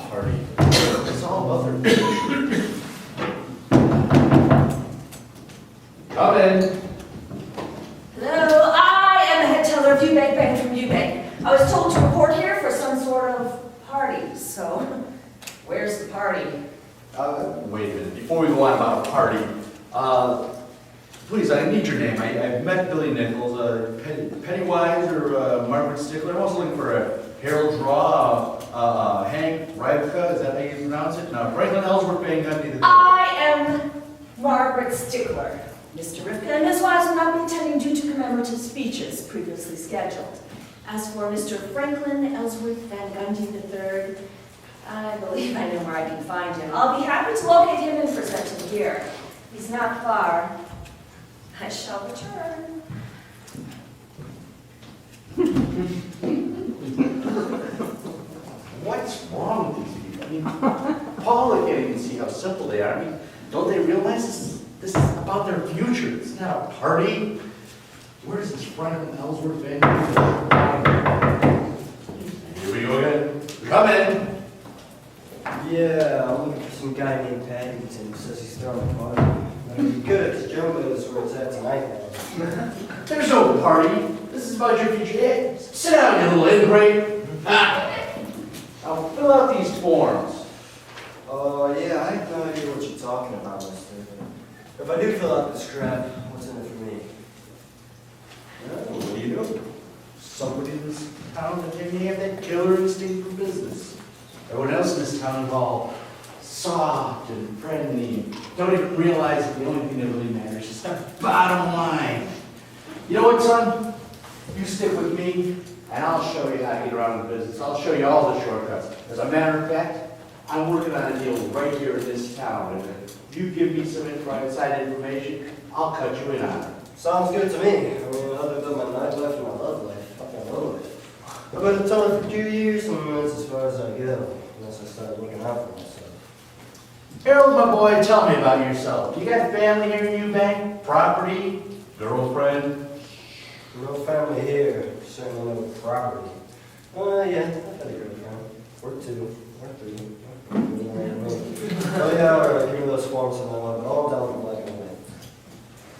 Party. It's all about their future. Come in. Hello, I am the head teller of Eubank Bank from Eubank. I was told to report here for some sort of party, so where's the party? Wait a minute. Before we go on about a party, please, I need your name. I've met Billie Nichols, Pennywise or Margaret Stickler. I'm also looking for a Harold Draw, Hank Hrivka. Is that how you pronounce it? No, Franklin Ellsworth Van Gundy. I am Margaret Stickler. Mr. Hrivka and Ms. Wise will not be attending due to commemorative speeches previously scheduled. As for Mr. Franklin Ellsworth Van Gundy III, I believe I know where I can find him. I'll be happy to locate him and present him here. He's not far. I shall return. What's wrong with these people? I mean, Paula can't even see how simple they are. I mean, don't they realize this is about their future? It's not a party. Where's this Franklin Ellsworth Van Gundy? Here we go again. Come in. Yeah, I'm looking for some guy named Paddington who says he's throwing a party. It'd be good if the Joe knows where it's at tonight. There's no party. This is about your future. Hey, sit down, you little ingrate. Now fill out these forms. Oh, yeah, I have no idea what you're talking about, mister. If I do fill out this crap, what's in it for me? What do you know? Somebody in this town that may have that killer instinct for business. Everyone else in this town is all soft and friendly. Don't even realize that the only thing that really matters is the bottom line. You know what, son? You stick with me, and I'll show you how to get around the business. I'll show you all the shortcuts. As a matter of fact, I'm working on a deal right here in this town. And if you give me some inside information, I'll cut you in on it. Sounds good to me. I mean, other than my nightlife and my love life, I've got no life. I've been a ton for 2 years, and that's as far as I go, unless I start looking out for myself. Harold, my boy, tell me about yourself. You got family here in Eubank? Property? Girlfriend? No family here, certainly no property. Yeah, I've had a girlfriend. Or two, or three. Oh yeah, alright, give me those forms and I want it all down in black and white.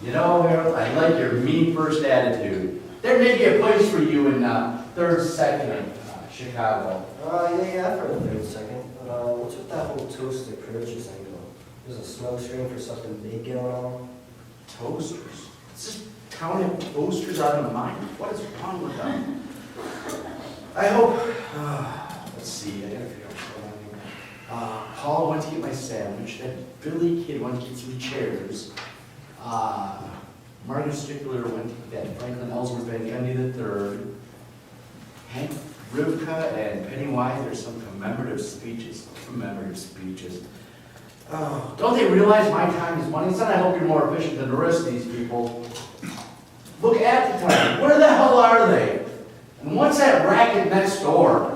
You know, Harold, I like your mean first attitude. There may be a place for you in 3rd Second in Chicago. Yeah, I've heard of 3rd Second. But what's with that whole toaster purchase angle? There's a smoke screen for something big going on? Toasters? It's just counting toasters out of mind. What is wrong with them? I hope, let's see, I gotta figure out what's going on here. Paula went to get my sandwich. That Billie kid went to get some chairs. Margaret Stickler went to get Franklin Ellsworth Van Gundy III. Hank Hrivka and Pennywise, there's some commemorative speeches. Oh, don't they realize my time is money? Son, I hope you're more efficient than the rest of these people. Look at the time. Where the hell are they? And what's that racket next door?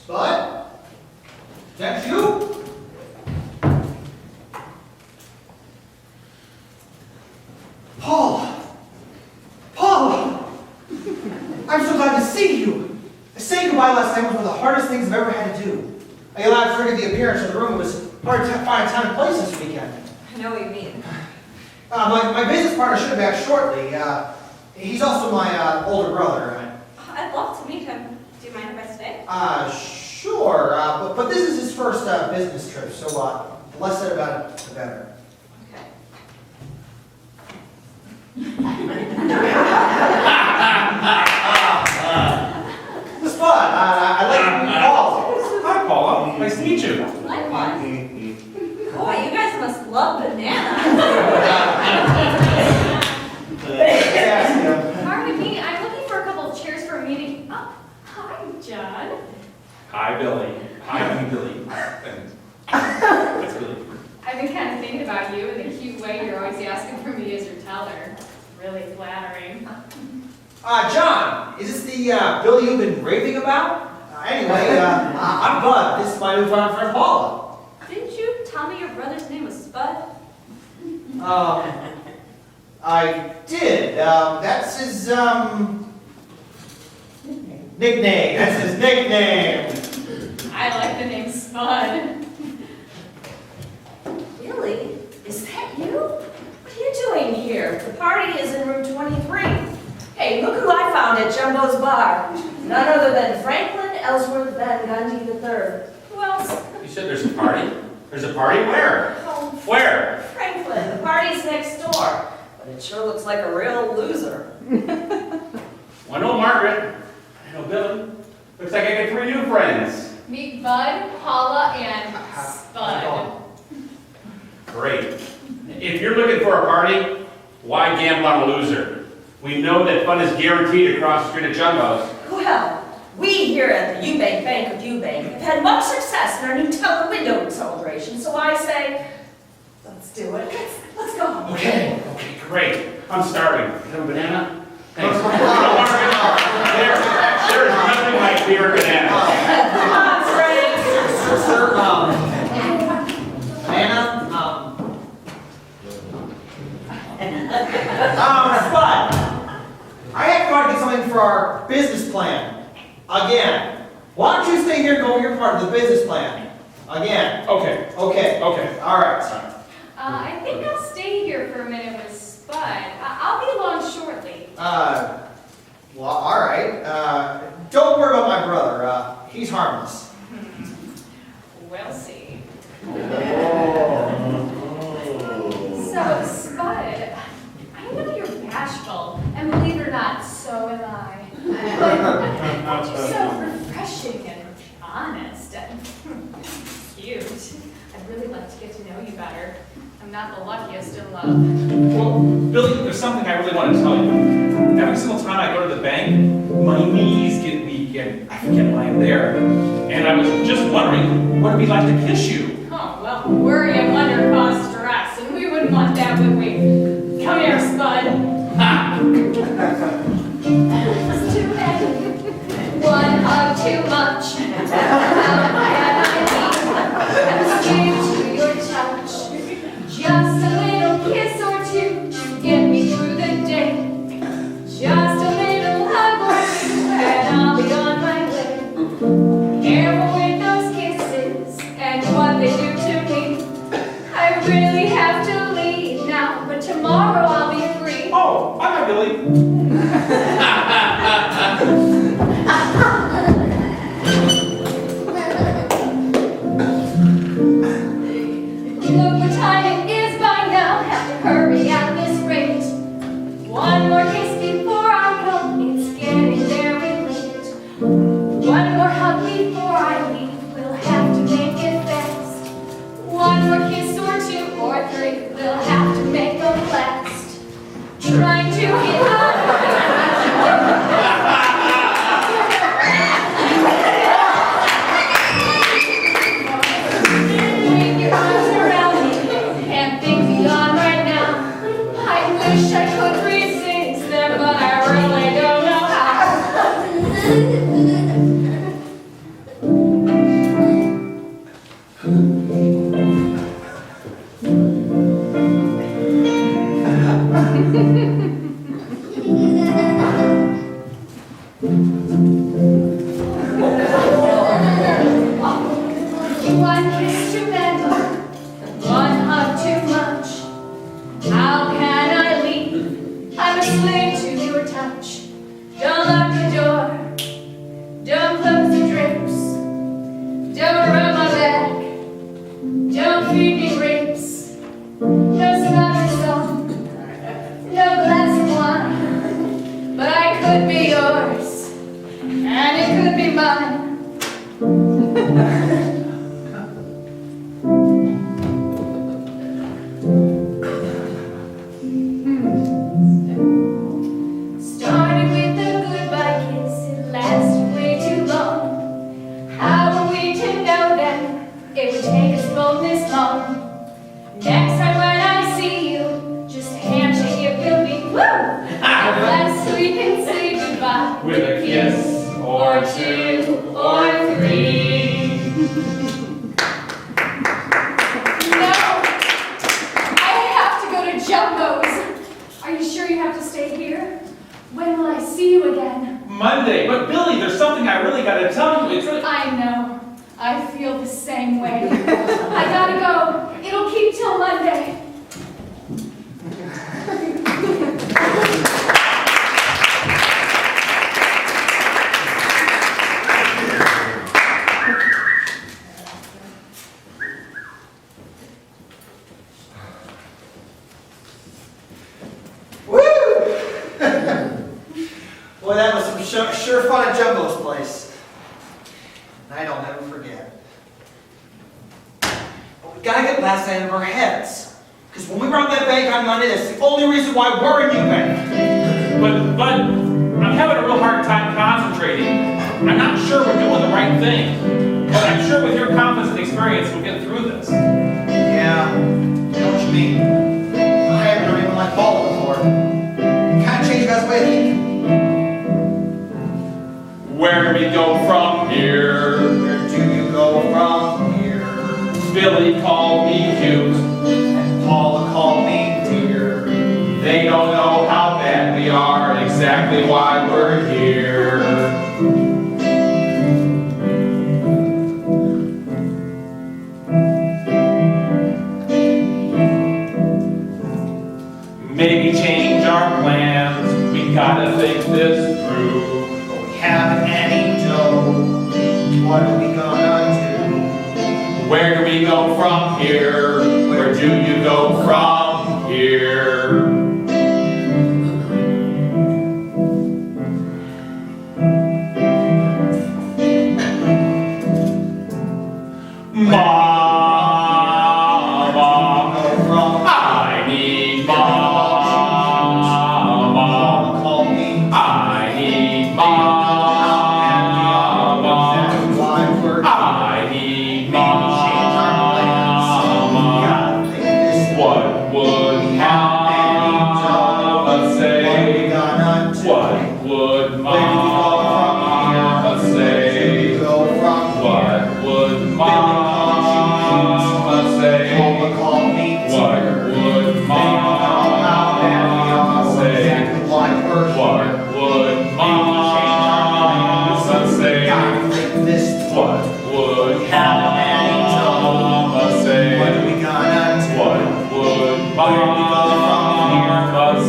Spud? That's you? Paula! Paula! I'm so glad to see you! Saying goodbye last night was one of the hardest things I've ever had to do. I allowed to forget the appearance of the room. It was hard to find time and place this weekend. I know what you mean. My business partner should be back shortly. He's also my older brother. I'd love to meet him. Do you mind if I stay? Sure, but this is his first business trip, so the less said about it, the better. Okay. Spud, I'd like to meet Paula. Hi, Paula. Nice to meet you. Likewise. Boy, you guys must love bananas. Pardon me, I'm looking for a couple of chairs for a meeting. Oh, hi, John. Hi, Billie. Hi, Billie. That's Billie. I've been kind of thinking about you in the cute way you're always asking for me as your teller. It's really flattering. John, is this the Billie you've been raving about? Anyway, I'm Bud. This is my new friend Paula. Didn't you tell me your brother's name was Spud? I did. That's his, nickname. That's his nickname. I like the name Spud. Billie, is that you? What are you doing here? The party is in room 23. Hey, look who I found at Jumbo's bar. None other than Franklin Ellsworth Van Gundy III. Who else? You said there's a party? There's a party? Where? Oh, Where? Franklin. The party's next door. But it sure looks like a real loser. I know Margaret. I know Billie. Looks like I get 3 new friends. Meet Bud, Paula, and Spud. Great. If you're looking for a party, why gamble on a loser? We know that fun is guaranteed across the street at Jumbo's. Well, we here at the Eubank Bank of Eubank have had much success in our new Tell the Window celebration, so I say, let's do it. Let's go. Okay, great. I'm starving. You have a banana? Thanks. There is nothing like beer and bananas. Come on, Frank. Sir, banana, Spud, I have to do something for our business plan. Again. Why don't you stay here and go over your part of the business plan? Again. Okay. All right. I think I'll stay here for a minute with Spud. I'll be along shortly. Well, all right. Don't worry about my brother. He's harmless. We'll see. Oh. So, Spud, I know you're bashful, and believe it or not, so am I. But you're so refreshing and honest and cute. I'd really like to get to know you better. I'm not the luckiest in love. Well, Billie, there's something I really want to tell you. Every single time I go to the bank, my knees get weak and I forget why I'm there. And I was just wondering what it'd be like to kiss you. Oh, well, worry and wonder cause stress, and we wouldn't want that, would we? Come here, Spud. Ha! It's too bad. One hug too much. How can I be? I'm to your touch. Just a little kiss or two to get me through the day. Just a little hug or two, and I'll be on my way. Careful with those kisses and what they do to me. I really have to leave now, but tomorrow I'll be free. Oh, bye, Billie. Look what time it is by now. Have to hurry at this rate. One more kiss before I go. It's getting very late. One more hug before I leave. We'll have to make it fast. One more kiss or 2 or 3. We'll have to make them last. Trying to get out of Wave your arms around me. Can't think beyond right now. I wish I could resist them, but I really don't know how. One kiss too many, one hug too much. How can I leave? I'm a slave to your touch. Don't lock the door, don't close the drips, don't rub my back, don't feed me grapes. No summer song, no glass Started with a goodbye kiss, it lasted way too long. How were we to know then it would take us both this long? Next time when I see you, just a handshake it will be, woo! Unless we can say goodbye With a kiss or two or three. No! I have to go to Jumbo's. Are you sure you have to stay here? When will I see you again? Monday. But Billie, there's something I really gotta tell you. It's really... I know. I feel the same way. I gotta go. It'll keep till Monday. Woo! Boy, that was some sure fun at Jumbo's place. Night I'll never forget. But we gotta get last night in our heads. Because when we robbed that bank on Monday, that's the only reason why we're in Eubank. But I'm having a real hard time concentrating. I'm not sure we're doing the right thing. But I'm sure with your confidence and experience, we'll get through this. Yeah, I know what you mean. I haven't known anyone like Paula before. Kind of changed guys' way of thinking. Where do we go from here? Where do you go from here? Billie called me cute. And Paula called me dear. They don't know how bad we are and exactly why we're here. Maybe change our plans. We gotta think this through. Haven't any dough. What are we gonna do? Where do we go from here? Where do you go from here? Mama, I need Mama. Call me. I need Mama. Why we're I need Mama. What would Mama say? What would Mama say? What would Mama say? Call me. What would Mama say? What would Mama say? What would Mama say? What are we gonna do? What would Mama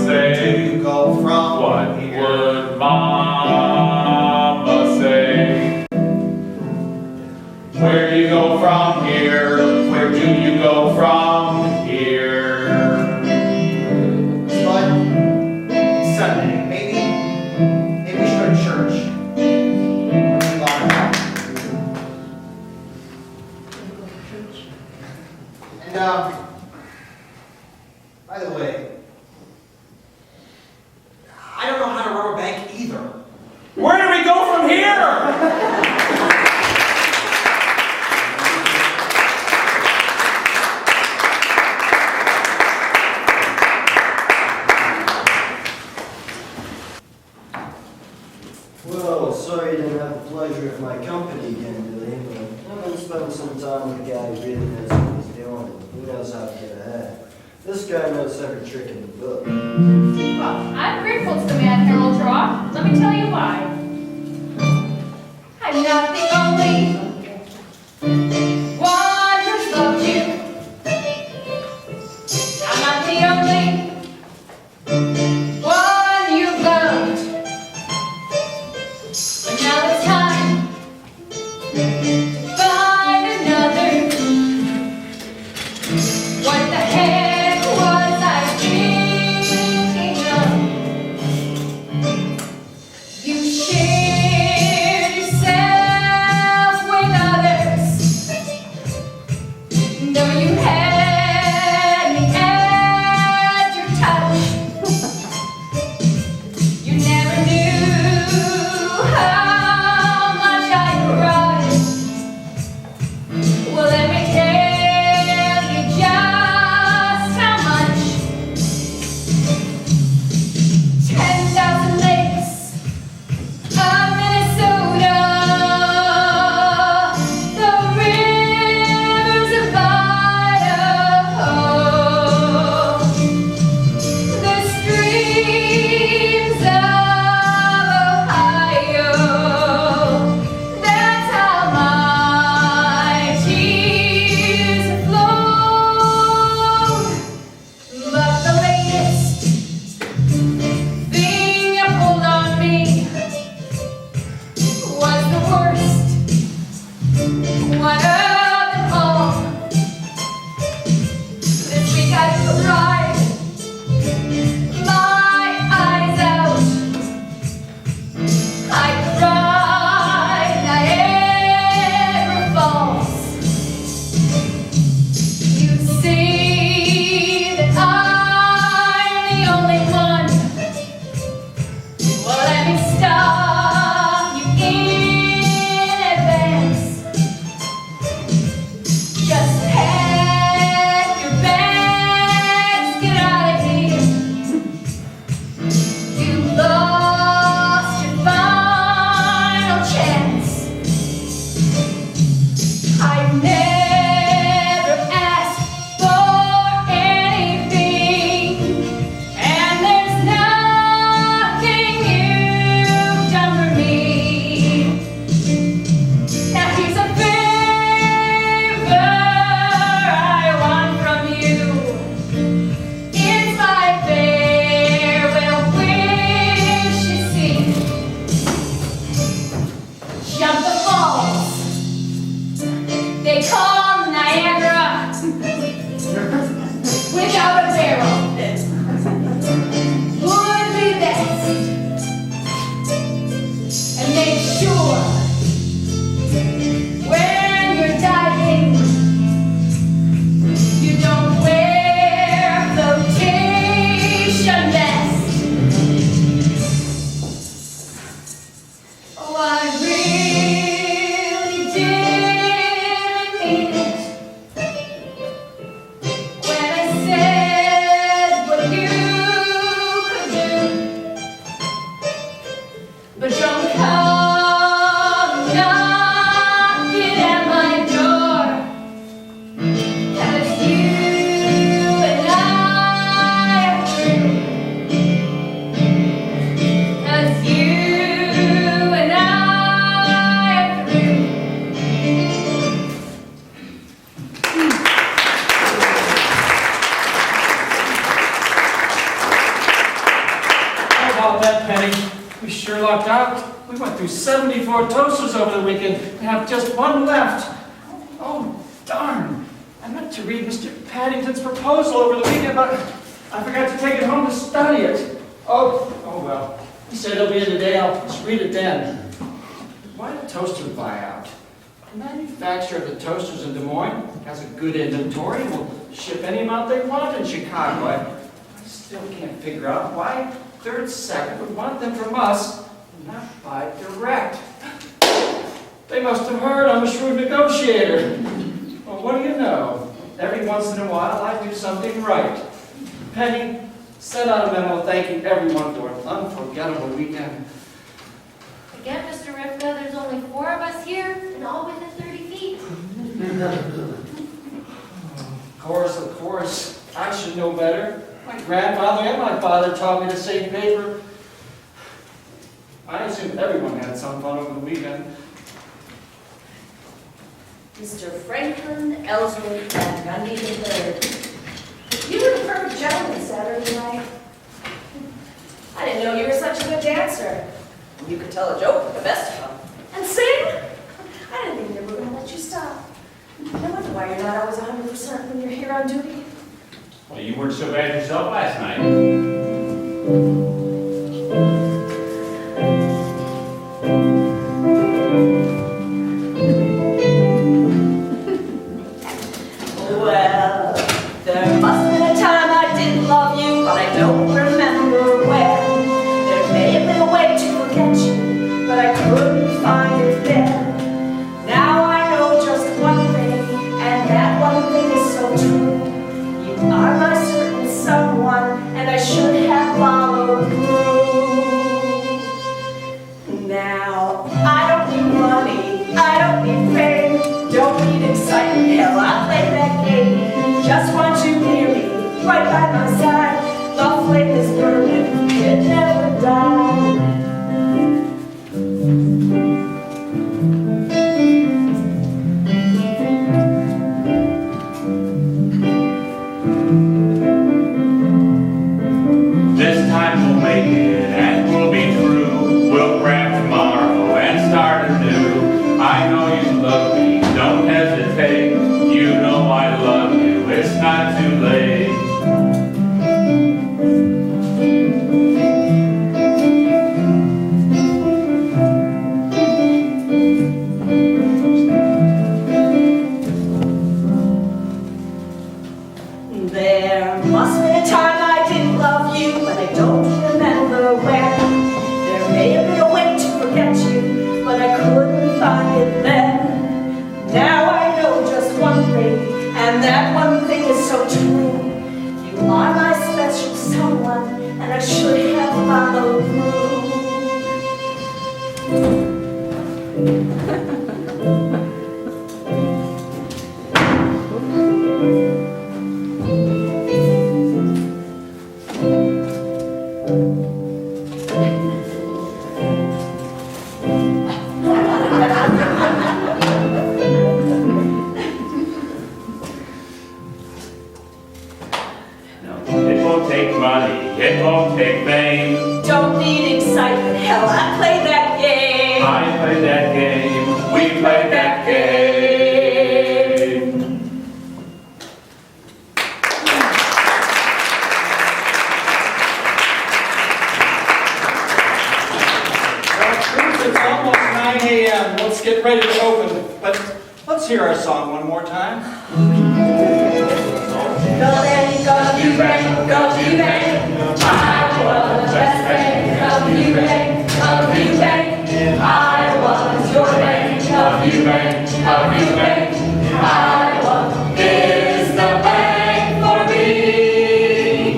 say? Do you go from What here? would Mama say? Where do you go from here? Where do you go from here? Spud, it's Sunday. Maybe we should go to church. And by the way, I don't know how to rob a bank either. Where do we go from here? Well, sorry you didn't have the pleasure of my company again, Billie, but I've been spending some time with a guy who really knows what he's doing, and who knows how to get ahead. This guy knows every trick in the book. Well, I'm grateful to the man Harold Draw. Let me tell you why. I'm not the only one who's loved you. I'm not the only one you've loved. But now it's time to find another. What the heck was I thinking of? You they call Niagara without a barrel would be best, and make sure when you're diving you don't wear flotation vest. Oh, I really didn't mean it when I said what you could do. But don't come knocking at my door, 'cause you and I are through. 'Cause you and I are through. How about that, Penny? We sure lucked out. We went through 74 toasters over the weekend and have just one left. Oh, darn. I meant to read Mr. Paddington's proposal over the weekend, but I forgot to take it home to study it. Oh well. He said it'll be in today. I'll just read it then. Why a toaster buyout? The manufacturer of the toasters in Des Moines has a good inventory and will ship any amount they want in Chicago. I still can't figure out why Third Second would want them from us and not buy direct. They must have heard I'm a shrewd negotiator. Well, what do you know? Every once in a while, I do something right. Penny, send out a memo thanking everyone for an unforgettable weekend. Again, Mr. Hrivka, there's only 4 of us here, and all within 30 feet. Of course, I should know better. My grandfather and my father taught me to save paper. I assume everyone had some fun over the weekend. Mr. Franklin Ellsworth and Gundy III. You were the perfect gentleman Saturday night. I didn't know you were such a good dancer. You could tell a joke with the best of them. And sing? I didn't think they were going to let you stop. No wonder why you're not always 100% when you're here on duty. Well, you weren't so bad yourself last night. Well, there must have been a time I didn't love you, but I don't remember when. There may have been a way to forget you, but I couldn't find it then. Now I know just one thing, and that one thing is so true. You are my certain someone, and I should have followed through. Now, I don't need money, I don't need fame, don't need excitement, hell, I play that game. Just want you near me, right by my side. The flame is burning, it never dies. This time we'll make it and we'll be true. We'll grab tomorrow and start anew. I know you love me, don't hesitate. You know I love you, it's not too late. There must be a time I didn't love you, but I don't remember when. There may have been a way to forget you, but I couldn't find it then. Now I know just one thing, and that one thing is so true. You are my special someone, and I should have followed It won't take money, it won't take fame. Don't need excitement, hell, I played that game. I played that game, we played that game. 9 a.m. Let's get ready to open. But let's hear our song one more time. Go bank of Eubank, go Eubank. Iowa, the best bank of Eubank, of Eubank. Iowa is your bank of Eubank, of Eubank. Iowa is the bank for me.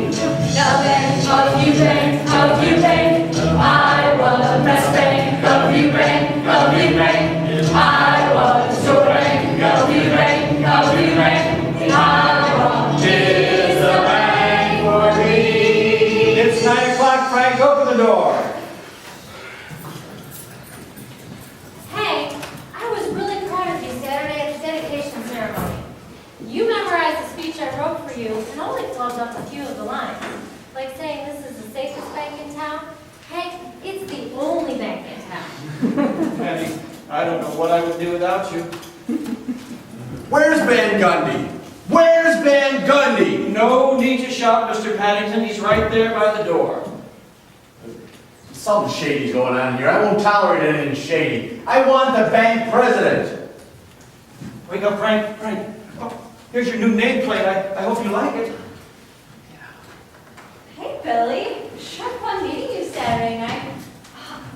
The bank of Eubank, of Eubank. Iowa, the best bank of Eubank, of Eubank. Iowa is your bank of Eubank, of Eubank. Iowa is the bank for me. It's 9 o'clock, Frank. Open the door. Hey, I was really proud of you Saturday at the dedication ceremony. You memorized the speech I wrote for you and only flubbed up a few of the lines. Like saying this is the safest bank in town. Hank, it's the only bank in town. Penny, I don't know what I would do without you. Where's Van Gundy? Where's Van Gundy? No need to shout, Mr. Paddington. He's right there by the door. Something shady going on here. I won't tolerate anything shady. I want the bank president. Wake up, Frank. Frank. Oh, here's your new nameplate. I hope you like it. Hey, Billie. Sure fun meeting you Saturday night.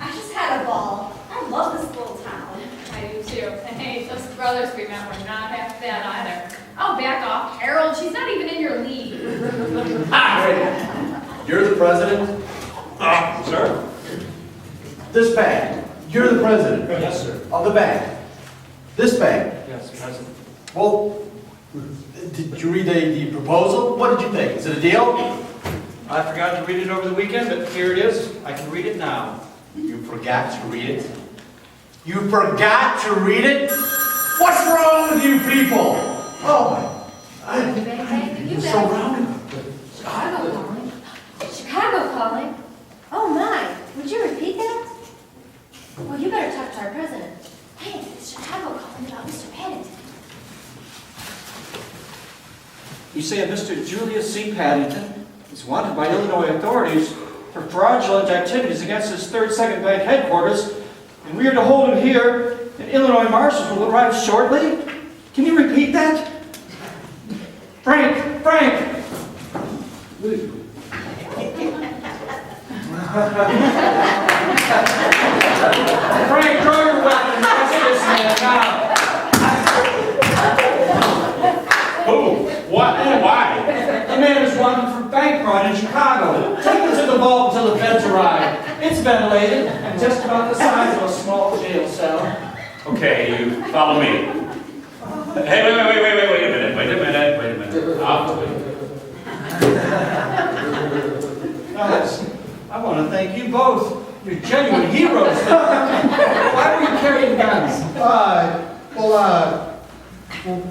I just had a ball. I love this little town. I do too. Hey, those brothers we met were not half bad either. Oh, back off, Harold. She's not even in your league. You're the president? Sir? This bank. You're the president. Yes, sir. Of the bank. This bank. Yes, President. Well, did you read the proposal? What did you think? Is it a deal? I forgot to read it over the weekend, but here it is. I can read it now. You forgot to read it? You forgot to read it? What's wrong with you people? Oh my. You So bet. round. Chicago calling. Chicago calling? Oh my, would you repeat that? Well, you better talk to our president. Hey, it's Chicago calling about Mr. Paddington. You say a Mr. Julius C. Paddington is wanted by Illinois authorities for fraudulent activities against his Third Second Bank headquarters, and we are to hold him here, and Illinois marshals will arrive shortly? Can you repeat that? Frank! Frank! Frank, throw your weapon and arrest this man now. Who? What? Why? The man is wanted for bank fraud in Chicago. Take him to the vault until the feds arrive. It's ventilated and just about the size of a small jail cell. Okay, you follow me. Hey, wait a minute. Guys, I want to thank you both. You're genuine heroes. Why were you carrying guns?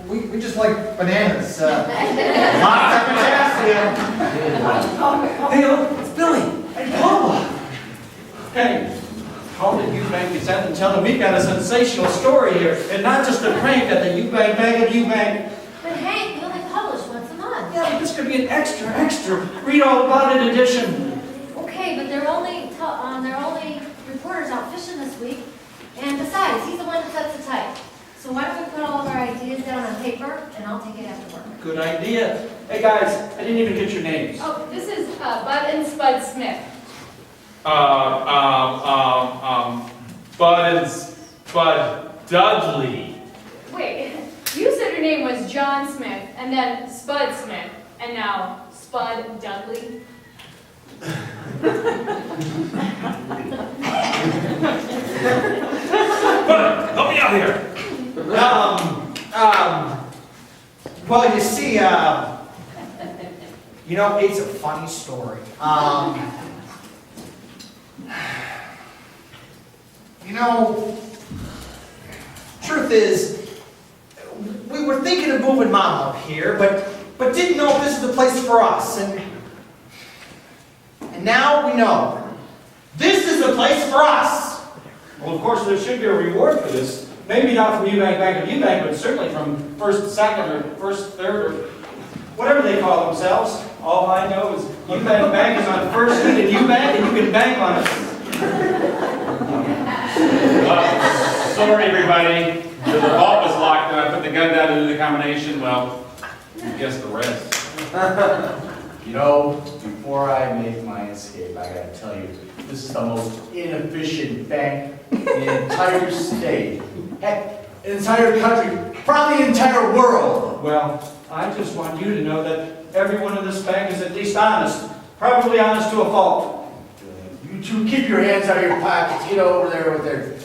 We just like bananas. Lots of potassium. Hey, look, it's Billie and Paula. Hey, called the Eubank Gazette and tell them we got a sensational story here, and not just a prank at the Eubank Bank of Eubank. But Hank, we only publish once a month. Yeah, but this could be an extra. Read all about it edition. Okay, but they're only reporters out fishing this week. And besides, he's the one that sets the type. So why don't we put all of our ideas down on paper, and I'll take it after work. Good idea. Hey guys, I didn't even get your names. Oh, this is Bud and Spud Smith. Spud Dudley. Wait, you said your name was John Smith, and then Spud Smith, and now Spud Dudley? Bud, help me out here. Well, you see, it's a funny story. Truth is, we were thinking of moving Mom up here, but didn't know if this is the place for us. And now we know. This is the place for us. Well, of course, there should be a reward for this. Maybe not from Eubank Bank of Eubank, but certainly from First, Second, or First, Third, or whatever they call themselves. All I know is Eubank Bank is on First Street in Eubank, and you can bank on it. Sorry, everybody. The vault was locked and I put the gun down to do the combination. Well, you guess the rest. You know, before I make my escape, I gotta tell you, this is the most inefficient bank in the entire state. Heck, the entire country, probably the entire world. Well, I just want you to know that everyone in this bank is at least honest. Probably honest to a fault. You two keep your hands out of your pockets. Get over there with their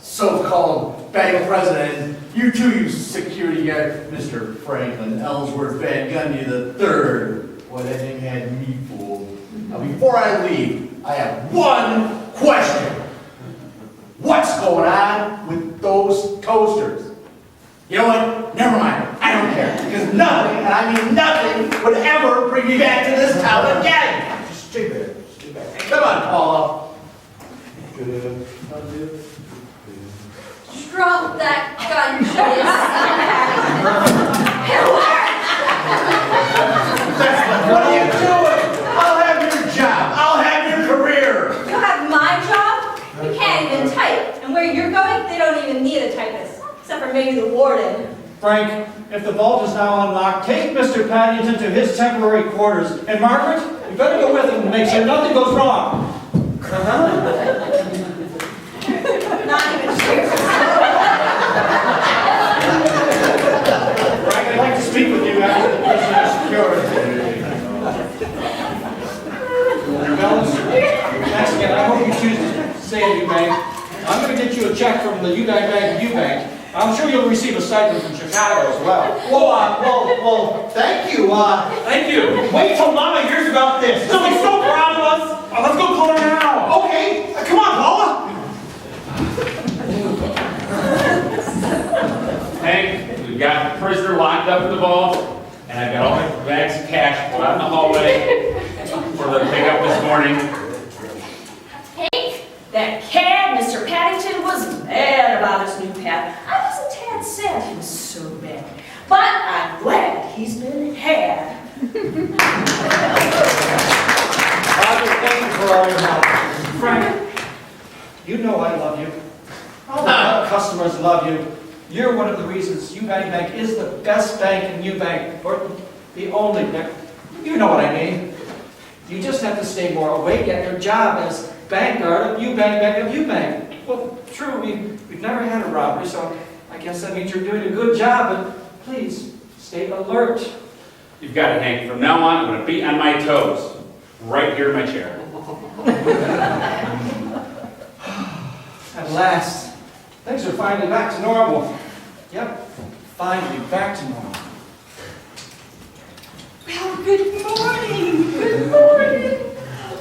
so-called bank president. You too, you security guard, Mr. Franklin Ellsworth Van Gundy III. Boy, that thing had me fooled. Now, before I leave, I have one question. What's going on with those toasters? You know what? Never mind. I don't care. Because nothing, and I mean nothing, would ever bring me back to this town again. Just stay there. Stay back. Come on, Paula. Drop that gun, It worked! What are you doing? I'll have your job. I'll have your career. You have my job? You can't even type. And where you're going, they don't even need a typist. Except for maybe the warden. Frank, if the vault is now unlocked, take Mr. Paddington to his temporary quarters. And Margaret, you better go with him to make sure nothing goes wrong. Not even sure. Frank, I'd like to speak with you after the prisoner security. Fellas, thanks again. I hope you choose to stay at Eubank. I'm going to get you a check from the Eubank Bank of Eubank. I'm sure you'll receive a stipend from Chicago as well. Well, thank you. Thank you. Wait till Mama hears about this. She'll be so proud of us. Oh, let's go call her now. Okay, come on, Paula. Hank, we've got the prisoner locked up in the vault, and I've got all my bags of cash pulled out in the hallway for the pickup this morning. Hank, that cad, Mr. Paddington, was mad about his new path. I was a tad sad he was so bad. But I'm glad he's been had. Roger, thank you for all your help. Frank, you know I love you. All the customers love you. You're one of the reasons Eubank Bank is the best bank in Eubank, or the only bank. You know what I mean. You just have to stay more awake at your job as bank guard of Eubank Bank of Eubank. Well, true, we've never had a robbery, so I guess that means you're doing a good job, but please, stay alert. You've got it, Hank. From now on, I'm going to be on my toes. Right here in my chair. At last, things are finally back to normal. Yep, finally back to normal. Well, good morning. Good morning.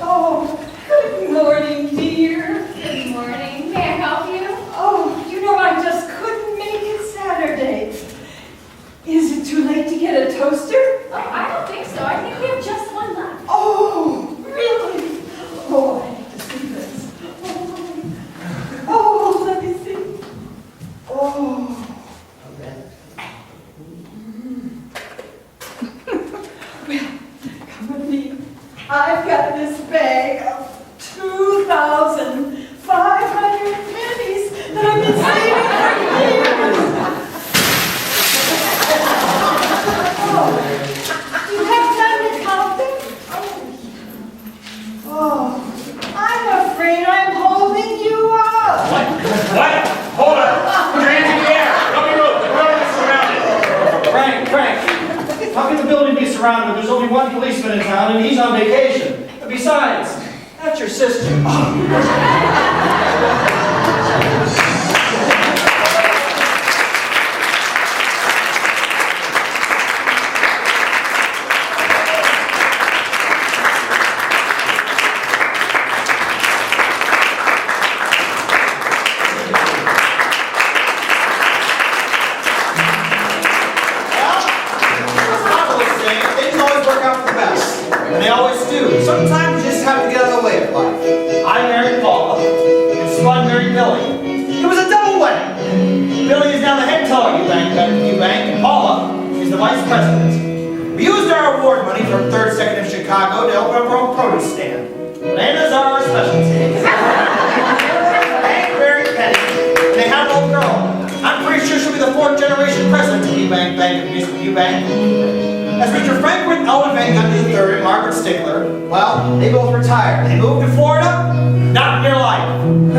Oh, good morning, dear. Good morning. May I help you? Oh, you know I just couldn't make it Saturday. Is it too late to get a toaster? Oh, I don't think so. I think we have just one left. Oh, really? Oh, I hate to see this. Oh, let me see. Oh. Well, come with me. I've got this bag of 2,500 pennies that I've been saving for years. Oh, do you have time to count them? Oh, I'm afraid I'm holding you up. What? What? Hold on. Put your hands in the air. Help me move. The building is surrounded. Frank, how can the building be surrounded? There's only one policeman in town and he's on vacation. Besides, that's your sister. Sometimes you just have to get out of the way of life. I married Paula, and Spud married Billie. It was a double wedding. Billie is now the head teller of Eubank, and Paula is the vice president. We used our award money from 3rd Second of Chicago to open up our own produce stand. Bananas are our specialty. Hank married Penny. They had a 9-year-old girl. I'm pretty sure she'll be the 4th generation president of Eubank Bank of Eubank. As Mr. Franklin Olmsted got to the 3rd and Margaret Stickler, well, they both retired. They moved to Florida, not in their life.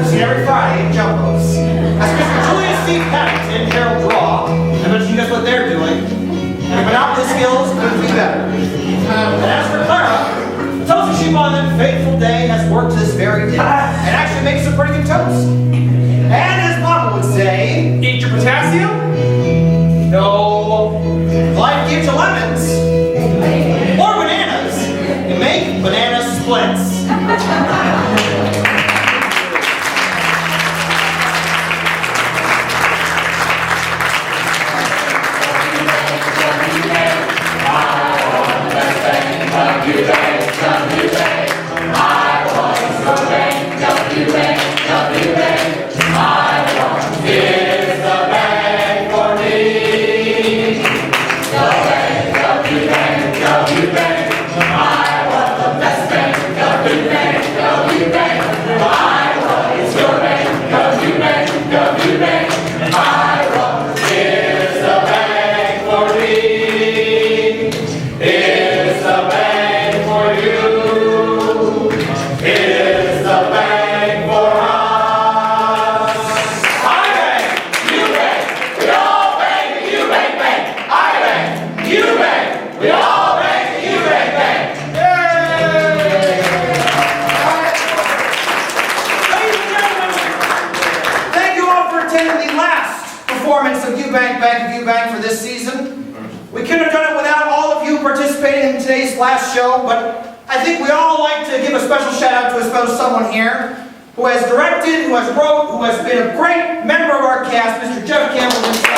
See every Friday in Jumbos. As Mr. Julius C. Paddington, Harold Draw, I bet you guess what they're doing. And monopoly skills couldn't be better. And as for Clara, the toast she on that fateful day has worked to this very day. And actually makes a pretty good toast. And as Mama would say, Eat your potassium? no, life gives you lemons. Or bananas. You make banana splits. Eubank for this season. We couldn't have done it without all of you participating in today's last show, but I think we all like to give a special shout out to, I suppose, someone here who has directed, who has wrote, who has been a great member of our cast, Mr. Jeff Campbell himself.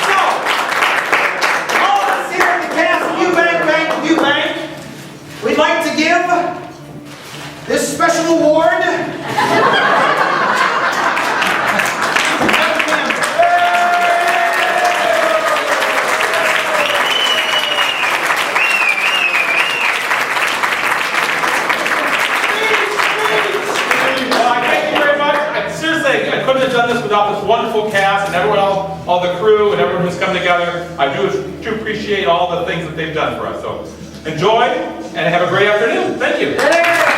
So, all of us here at the cast of Eubank, we'd like to give this special award done this without this wonderful cast and everyone else, all the crew and everyone who's come together. I do appreciate all the things that they've done for us. So enjoy and have a great afternoon. Thank you.